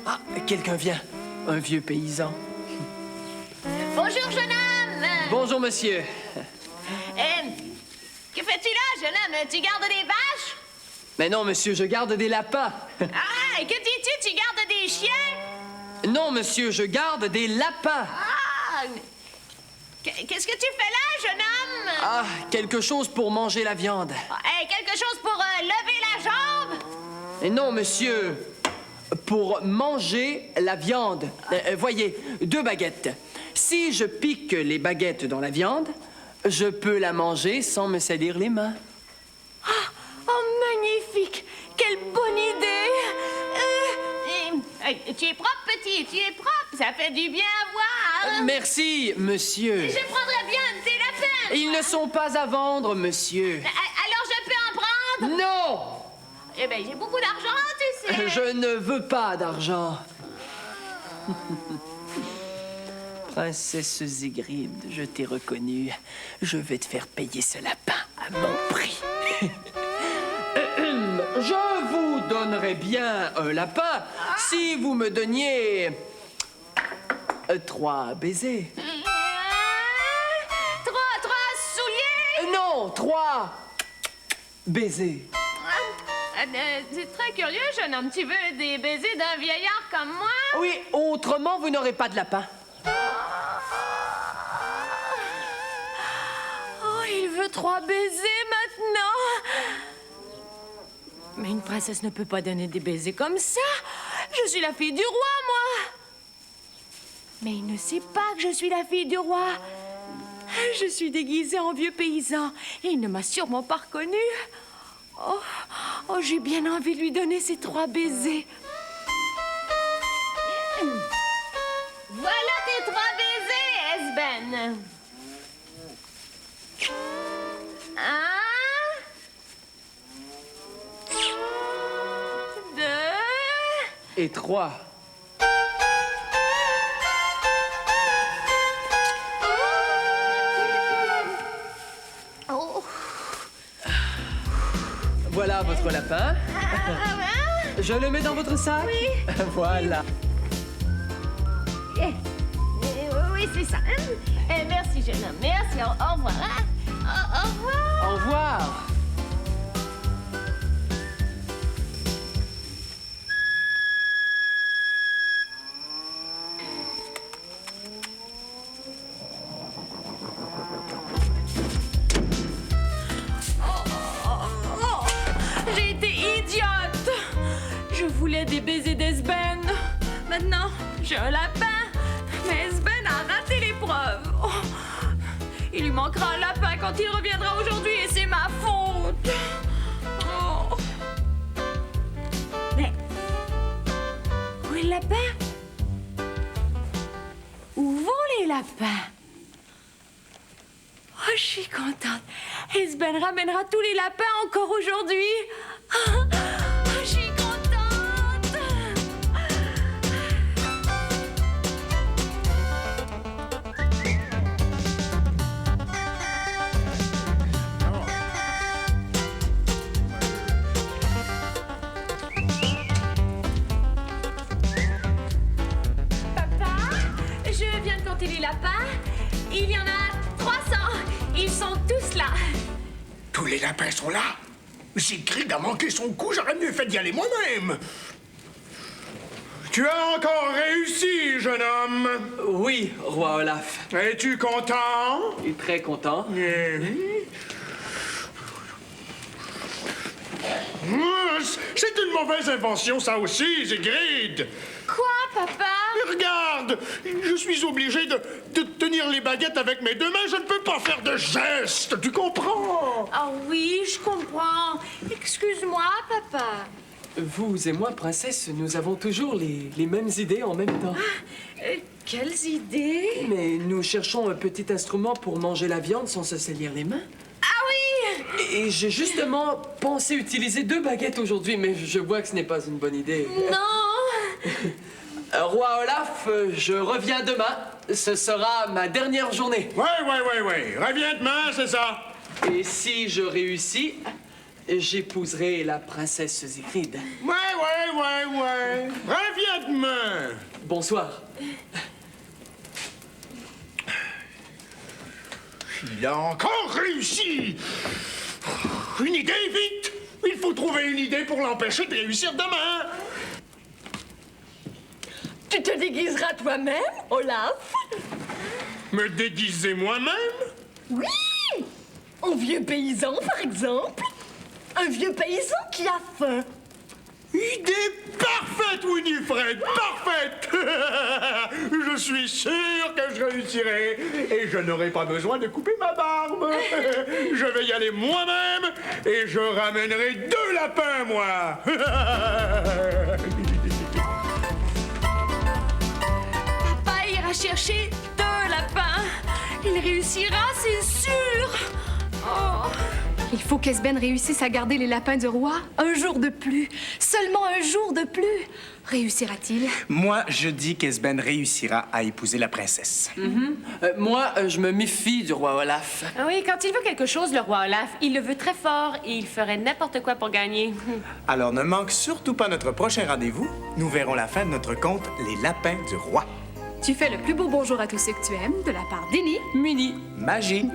Ah, quelqu'un vient. Un vieux paysan. Bonjour, jeune homme. Bonjour, monsieur. Que fais-tu là, jeune homme? Tu gardes des vaches? Mais non, monsieur, je garde des lapins. Ah, et que dis-tu? Tu gardes des chiens? Non, monsieur, je garde des lapins. Ah! Qu'est-ce que tu fais là, jeune homme? Ah, quelque chose pour manger la viande. Quelque chose pour lever la jambe? Et non, monsieur, pour manger la viande. Voyez, 2 baguettes. Si je pique les baguettes dans la viande, je peux la manger sans me salir les mains. Oh, magnifique! Quelle bonne idée! Tu es propre, petit, tu es propre. Ça fait du bien à voir. Merci, monsieur. Je prendrais bien de tes lapins. Ils ne sont pas à vendre, monsieur. Alors je peux en prendre? Non! Eh bien, j'ai beaucoup d'argent, tu sais. Je ne veux pas d'argent. Princesse Sigrid, je t'ai reconnue. Je vais te faire payer ce lapin à mon prix. Je vous donnerais bien un lapin si vous me donniez 3 baisers. 3 souliers? Non, 3 baisers. C'est très curieux, jeune homme. Tu veux des baisers d'un vieillard comme moi? Oui, autrement, vous n'aurez pas de lapin. Oh, il veut 3 baisers maintenant! Mais une princesse ne peut pas donner des baisers comme ça! Je suis la fille du roi, moi! Mais il ne sait pas que je suis la fille du roi. Je suis déguisée en vieux paysan et il ne m'a sûrement pas reconnue. Oh, j'ai bien envie de lui donner ces 3 baisers. Voilà tes 3 baisers, Esben. 1, 2 Et 3. Oh. Voilà votre lapin. Je le mets dans votre sac? Oui. Voilà. Oui, c'est ça. Merci, jeune homme. Merci. Au revoir. Hein? Au revoir. Au revoir. J'ai été idiote! Je voulais des baisers d'Esben. Maintenant, j'ai un lapin. Mais Esben a raté l'épreuve. Oh, il lui manquera un lapin quand il reviendra aujourd'hui et c'est ma faute. Oh. Mais où est le lapin? Où vont les lapins? Oh, je suis contente. Esben ramènera tous les lapins encore aujourd'hui. Oh, je suis contente. Papa, je viens de compter les lapins. Il y en a 300. Ils sont tous là. Tous les lapins sont là? Sigrid a manqué son coup, j'aurais mieux fait d'y aller moi-même. Tu as encore réussi, jeune homme. Oui, roi Olaf. Es-tu content? Je suis très content. C'est une mauvaise invention, ça aussi, Sigrid. Quoi, papa? Regarde, je suis obligé de tenir les baguettes avec mes 2 mains. Je ne peux pas faire de gestes, tu comprends? Ah oui, je comprends. Excuse-moi, papa. Vous et moi, princesse, nous avons toujours les mêmes idées en même temps. Quelles idées? Mais nous cherchons un petit instrument pour manger la viande sans se salir les mains. Ah oui! Et j'ai justement pensé utiliser 2 baguettes aujourd'hui, mais je vois que ce n'est pas une bonne idée. Non! Roi Olaf, je reviens demain. Ce sera ma dernière journée. Ouais. Reviens demain, c'est ça. Et si je réussis, j'épouserai la princesse Sigrid. Ouais. Reviens demain. Bonsoir. Il a encore réussi. Une idée, vite. Il faut trouver une idée pour l'empêcher de réussir demain. Tu te déguiseras toi-même, Olaf? Me déguiser moi-même? Oui! En vieux paysan, par exemple. Un vieux paysan qui a faim. Idée parfaite, Winifred, parfaite. Je suis sûr que je réussirai et je n'aurai pas besoin de couper ma barbe. Je vais y aller moi-même et je ramènerai 2 lapins, moi. Papa ira chercher 2 lapins. Il réussira, c'est sûr. Oh. Il faut qu'Esben réussisse à garder les lapins du roi un jour de plus. Seulement un jour de plus. Réussira-t-il? Moi, je dis qu'Esben réussira à épouser la princesse. Moi, je me méfie du roi Olaf. Ah oui, quand il veut quelque chose, le roi Olaf, il le veut très fort et il ferait n'importe quoi pour gagner. Alors ne manque surtout pas notre prochain rendez-vous. Nous verrons la fin de notre conte Les lapins du roi. Tu fais le plus beau bonjour à tous ceux que tu aimes, de la part d'Élie, Mini. Magie.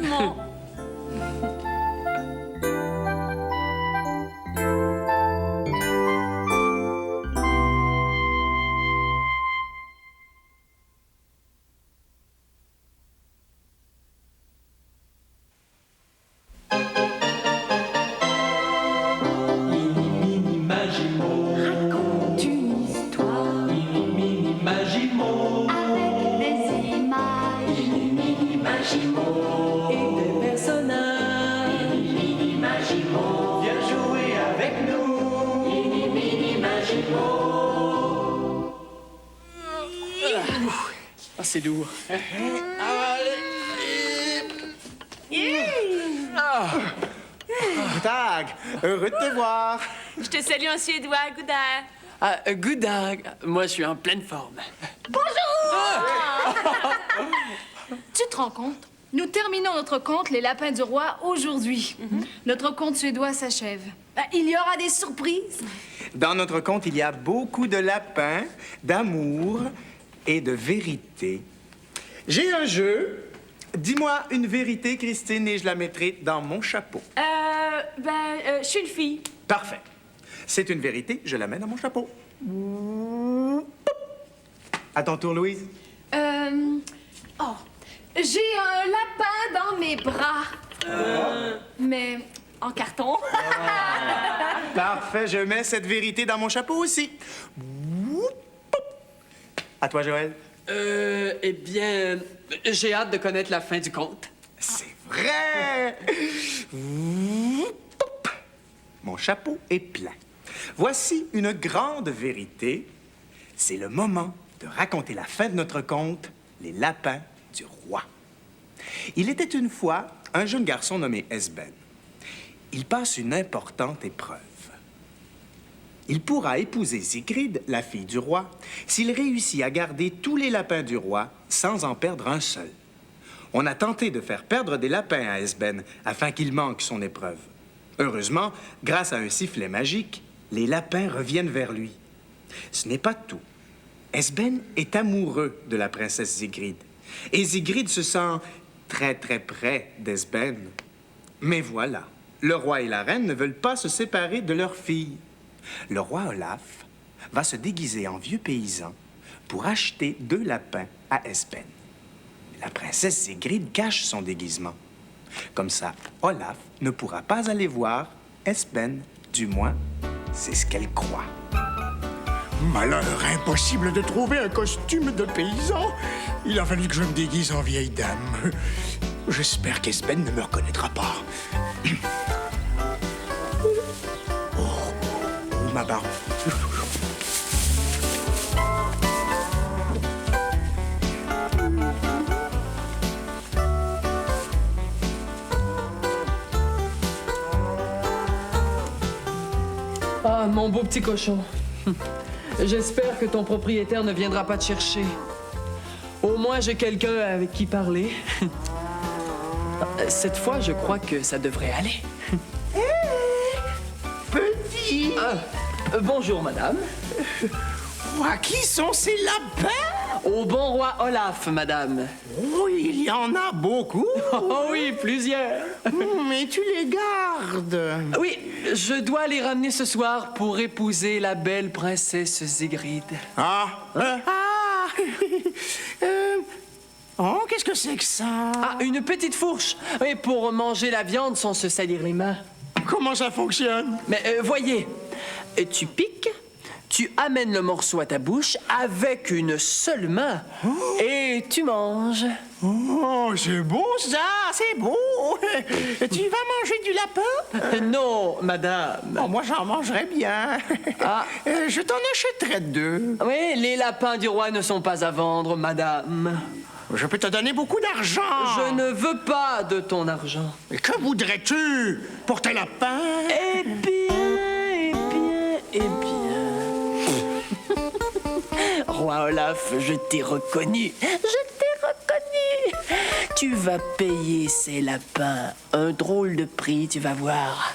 Raconte une histoire avec des images. Et des personnages. Viens jouer avec nous. Ah, c'est lourd. Tag, heureux de te voir. Je te salue en suédois, Goudard. Ah, good dag. Moi, je suis en pleine forme. tu te rends compte? Nous terminons notre conte Les lapins du roi aujourd'hui. Notre conte suédois s'achève. Il y aura des surprises. Dans notre conte, il y a beaucoup de lapins, d'amour et de vérité. J'ai un jeu. Dis-moi une vérité, Christine, et je la mettrai dans mon chapeau. Je suis une fille. Parfait. C'est une vérité, je la mets dans mon chapeau. À ton tour, Louise. J'ai un lapin dans mes bras. Mais en carton. Parfait, je mets cette vérité dans mon chapeau aussi. À toi, Joël. Eh bien, j'ai hâte de connaître la fin du conte. C'est vrai! Mon chapeau est plein. Voici une grande vérité. C'est le moment de raconter la fin de notre conte, Les lapins du roi. Il était une fois un jeune garçon nommé Esben. Il passe une importante épreuve. Il pourra épouser Sigrid, la fille du roi, s'il réussit à garder tous les lapins du roi sans en perdre un seul. On a tenté de faire perdre des lapins à Esben afin qu'il manque son épreuve. Heureusement, grâce à un sifflet magique, les lapins reviennent vers lui. Ce n'est pas tout. Esben est amoureux de la princesse Sigrid. Et Sigrid se sent très, très près d'Esben. Mais voilà, le roi et la reine ne veulent pas se séparer de leur fille. Le roi Olaf va se déguiser en vieux paysan pour acheter 2 lapins à Esben. La princesse Sigrid cache son déguisement. Comme ça, Olaf ne pourra pas aller voir Esben. Du moins, c'est ce qu'elle croit. Malheur, impossible de trouver un costume de paysan. Il a fallu que je me déguise en vieille dame. J'espère qu'Esben ne me reconnaîtra pas. Oh, ma barbe. Ah, mon beau petit cochon. J'espère que ton propriétaire ne viendra pas te chercher. Au moins, j'ai quelqu'un avec qui parler. Cette fois, je crois que ça devrait aller. Petit! Bonjour, madame. À qui sont ces lapins? Au bon roi Olaf, madame. Oh, il y en a beaucoup. Oh oui, plusieurs. Mais tu les gardes. Oui, je dois les ramener ce soir pour épouser la belle princesse Sigrid. Oh, qu'est-ce que c'est que ça? Ah, une petite fourche. Oui, pour manger la viande sans se salir les mains. Comment ça fonctionne? Mais voyez, tu piques, tu amènes le morceau à ta bouche avec une seule main et tu manges. Oh, c'est beau ça, c'est beau. Tu vas manger du lapin? Non, madame. Oh, moi, j'en mangerais bien. Je t'en achèterais 2. Oui, les lapins du roi ne sont pas à vendre, madame. Je peux te donner beaucoup d'argent. Je ne veux pas de ton argent. Et que voudrais-tu pour tes lapins? Eh bien. Roi Olaf, je t'ai reconnu. Tu vas payer ces lapins un drôle de prix, tu vas voir.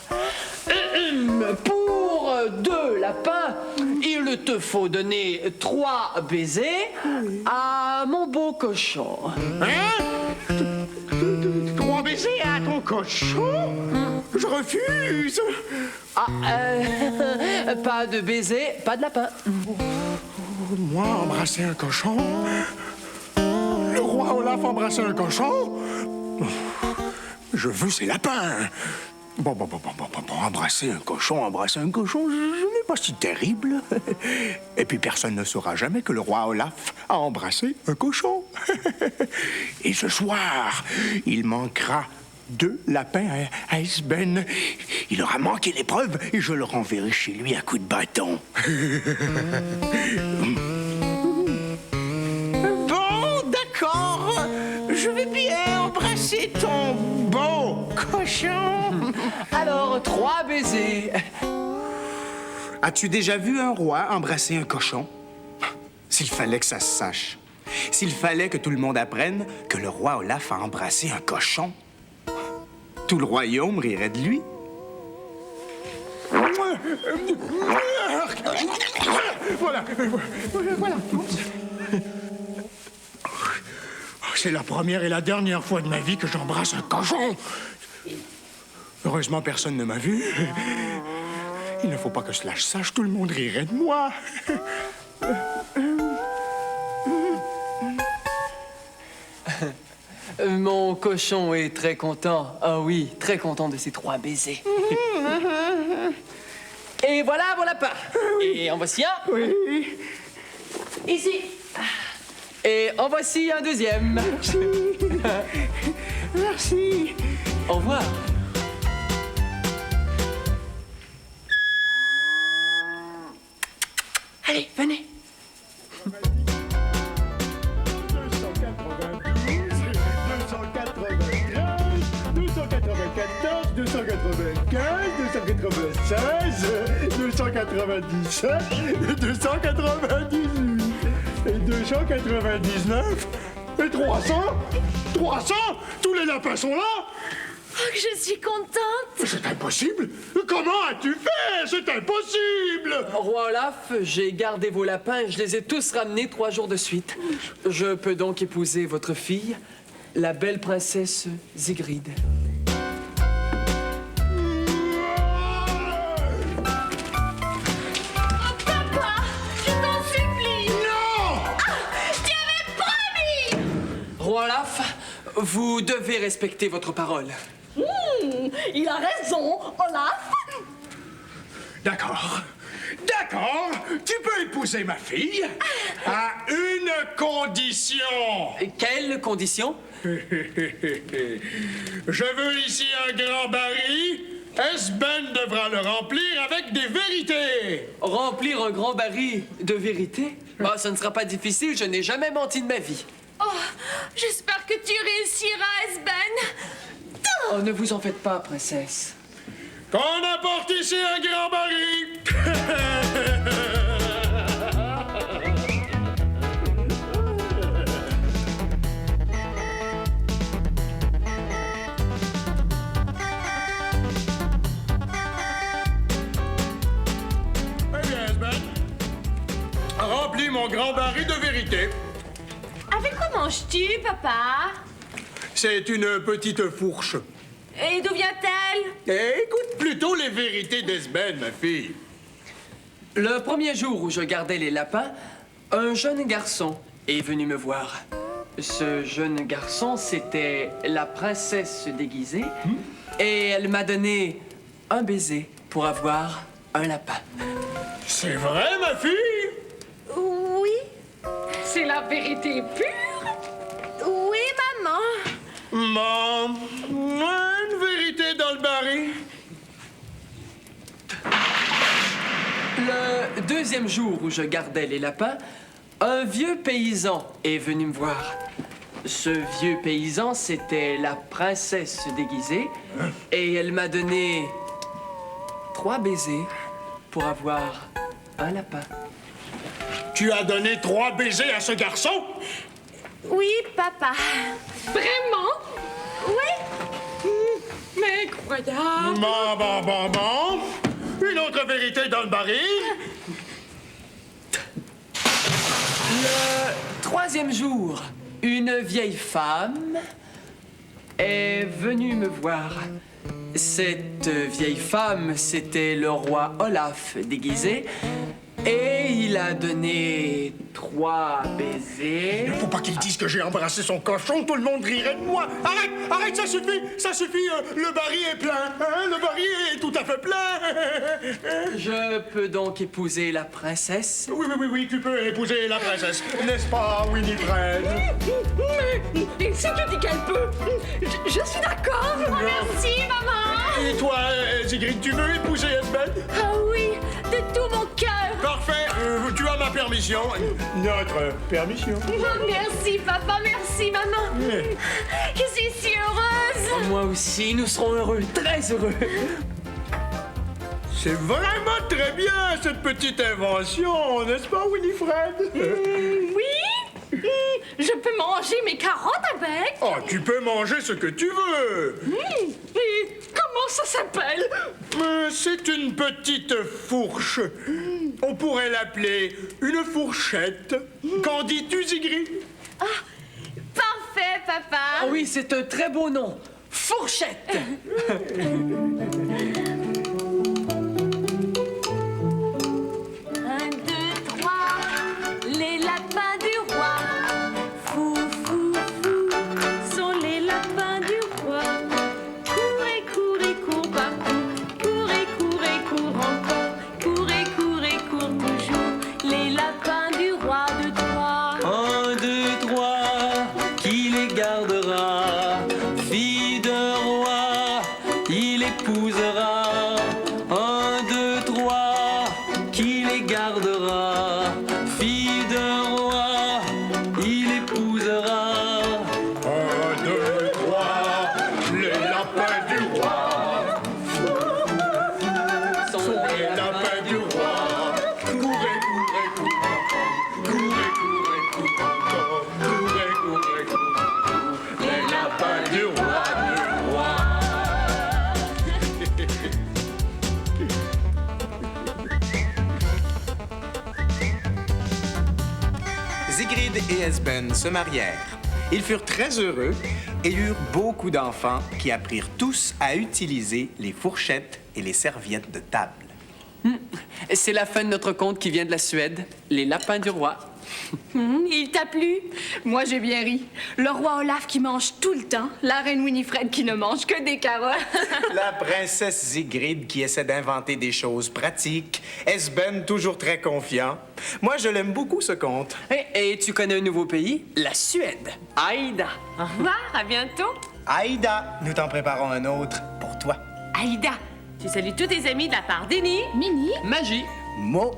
Pour 2 lapins, il te faut donner 3 baisers à mon beau cochon. Hein? 3 baisers à ton cochon? Je refuse. Pas de baiser, pas de lapin. Moi, embrasser un cochon? Le roi Olaf embrasser un cochon? Je veux ces lapins. Bon, embrasser un cochon, ce n'est pas si terrible. Et puis personne ne saura jamais que le roi Olaf a embrassé un cochon. Et ce soir, il manquera 2 lapins à Esben. Il aura manqué l'épreuve et je le renverrai chez lui à coups de bâton. Bon, d'accord. Je vais bien embrasser ton beau cochon. Alors, 3 baisers. As-tu déjà vu un roi embrasser un cochon? S'il fallait que ça se sache. S'il fallait que tout le monde apprenne que le roi Olaf a embrassé un cochon, tout le royaume rirait de lui. Voilà. C'est la première et la dernière fois de ma vie que j'embrasse un cochon. Heureusement, personne ne m'a vu. Il ne faut pas que cela se sache, tout le monde rirait de moi. Mon cochon est très content. Ah oui, très content de ces 3 baisers. Et voilà vos lapins. Et en voici un. Oui. Ici. Et en voici un deuxième. Merci. Merci. Au revoir. Allez, venez. 294, 295, 296, 297, 298 et 299 et 300. 300? Tous les lapins sont là? Oh, je suis contente. C'est impossible. Comment as-tu fait? C'est impossible. Roi Olaf, j'ai gardé vos lapins et je les ai tous ramenés 3 jours de suite. Je peux donc épouser votre fille, la belle princesse Sigrid. Papa, je t'en supplie. Non! Tu avais promis. Roi Olaf, vous devez respecter votre parole. Il a raison, Olaf. D'accord. Tu peux épouser ma fille à une condition. Quelle condition? Je veux ici un grand baril. Esben devra le remplir avec des vérités. Remplir un grand baril de vérité? Ah, ce ne sera pas difficile, je n'ai jamais menti de ma vie. Oh, j'espère que tu réussiras, Esben. Oh, ne vous en faites pas, princesse. Qu'on apporte ici un grand baril. grand baril de vérité. Avec quoi manges-tu, papa? C'est une petite fourche. Et d'où vient-elle? Écoute plutôt les vérités d'Esben, ma fille. Le premier jour où je gardais les lapins, un jeune garçon est venu me voir. Ce jeune garçon, c'était la princesse déguisée, et elle m'a donné un baiser pour avoir un lapin. C'est vrai, ma fille? Oui. C'est la vérité pure? Oui, maman. Maman, une vérité dans le baril. Le deuxième jour où je gardais les lapins, un vieux paysan est venu me voir. Ce vieux paysan, c'était la princesse déguisée, et elle m'a donné 3 baisers pour avoir un lapin. Tu as donné 3 baisers à ce garçon? Oui, papa. Vraiment? Oui. Mais incroyable! Bon. Une autre vérité dans le baril. Le troisième jour, une vieille femme est venue me voir. Cette vieille femme, c'était le roi Olaf déguisé, et il a donné 3 baisers. Il ne faut pas qu'il dise que j'ai embrassé son cochon, tout le monde rirait de moi. Arrête, ça suffit, le baril est plein, hein? Le baril est tout à fait plein. Je peux donc épouser la princesse? Oui, tu peux épouser la princesse, n'est-ce pas, Winifred? Mais si tu dis qu'elle peut, je suis d'accord. Merci, maman. Et toi, Sigrid, tu veux épouser Esben? Ah oui, de tout mon cœur. Parfait, tu as ma permission. Notre permission. Oh, merci, papa, merci, maman. Je suis si heureuse. Moi aussi, nous serons heureux, très heureux. C'est vraiment très bien, cette petite invention, n'est-ce pas, Winifred? Oui? Je peux manger mes carottes avec? Oh, tu peux manger ce que tu veux. Et comment ça s'appelle? C'est une petite fourche. On pourrait l'appeler une fourchette. Qu'en dis-tu, Sigrid? Parfait, papa. Ah oui, c'est un très beau nom. Fourchette. 1, 2, 3, les lapins du roi. Fou, fou, fou, sont les lapins du roi. Courez, cours partout. Cours encore. Cours toujours. Les lapins du roi de Troie. 1, 2, 3, qui les gardera? Fille d'un roi, il épousera. 1, 2, 3, qui les gardera? Fille d'un roi, il épousera. 1, 2, 3, les lapins du roi. Sont Les lapins du roi. Courez encore. Les lapins du roi. Sigrid et Esben se marièrent. Ils furent très heureux et eurent beaucoup d'enfants qui apprirent tous à utiliser les fourchettes et les serviettes de table. C'est la fin de notre conte qui vient de la Suède, Les lapins du roi. Il t'a plu? Moi, j'ai bien ri. Le roi Olaf qui mange tout le temps, la reine Winifred qui ne mange que des carottes. La princesse Sigrid qui essaie d'inventer des choses pratiques. Esben toujours très confiant. Moi, je l'aime beaucoup, ce conte. Et tu connais un nouveau pays? La Suède. Aïda. Au revoir, à bientôt. Aïda, nous t'en préparons un autre pour toi. Aïda, tu salues tous tes amis de la part d'Eni. Mini? Magie. Mo.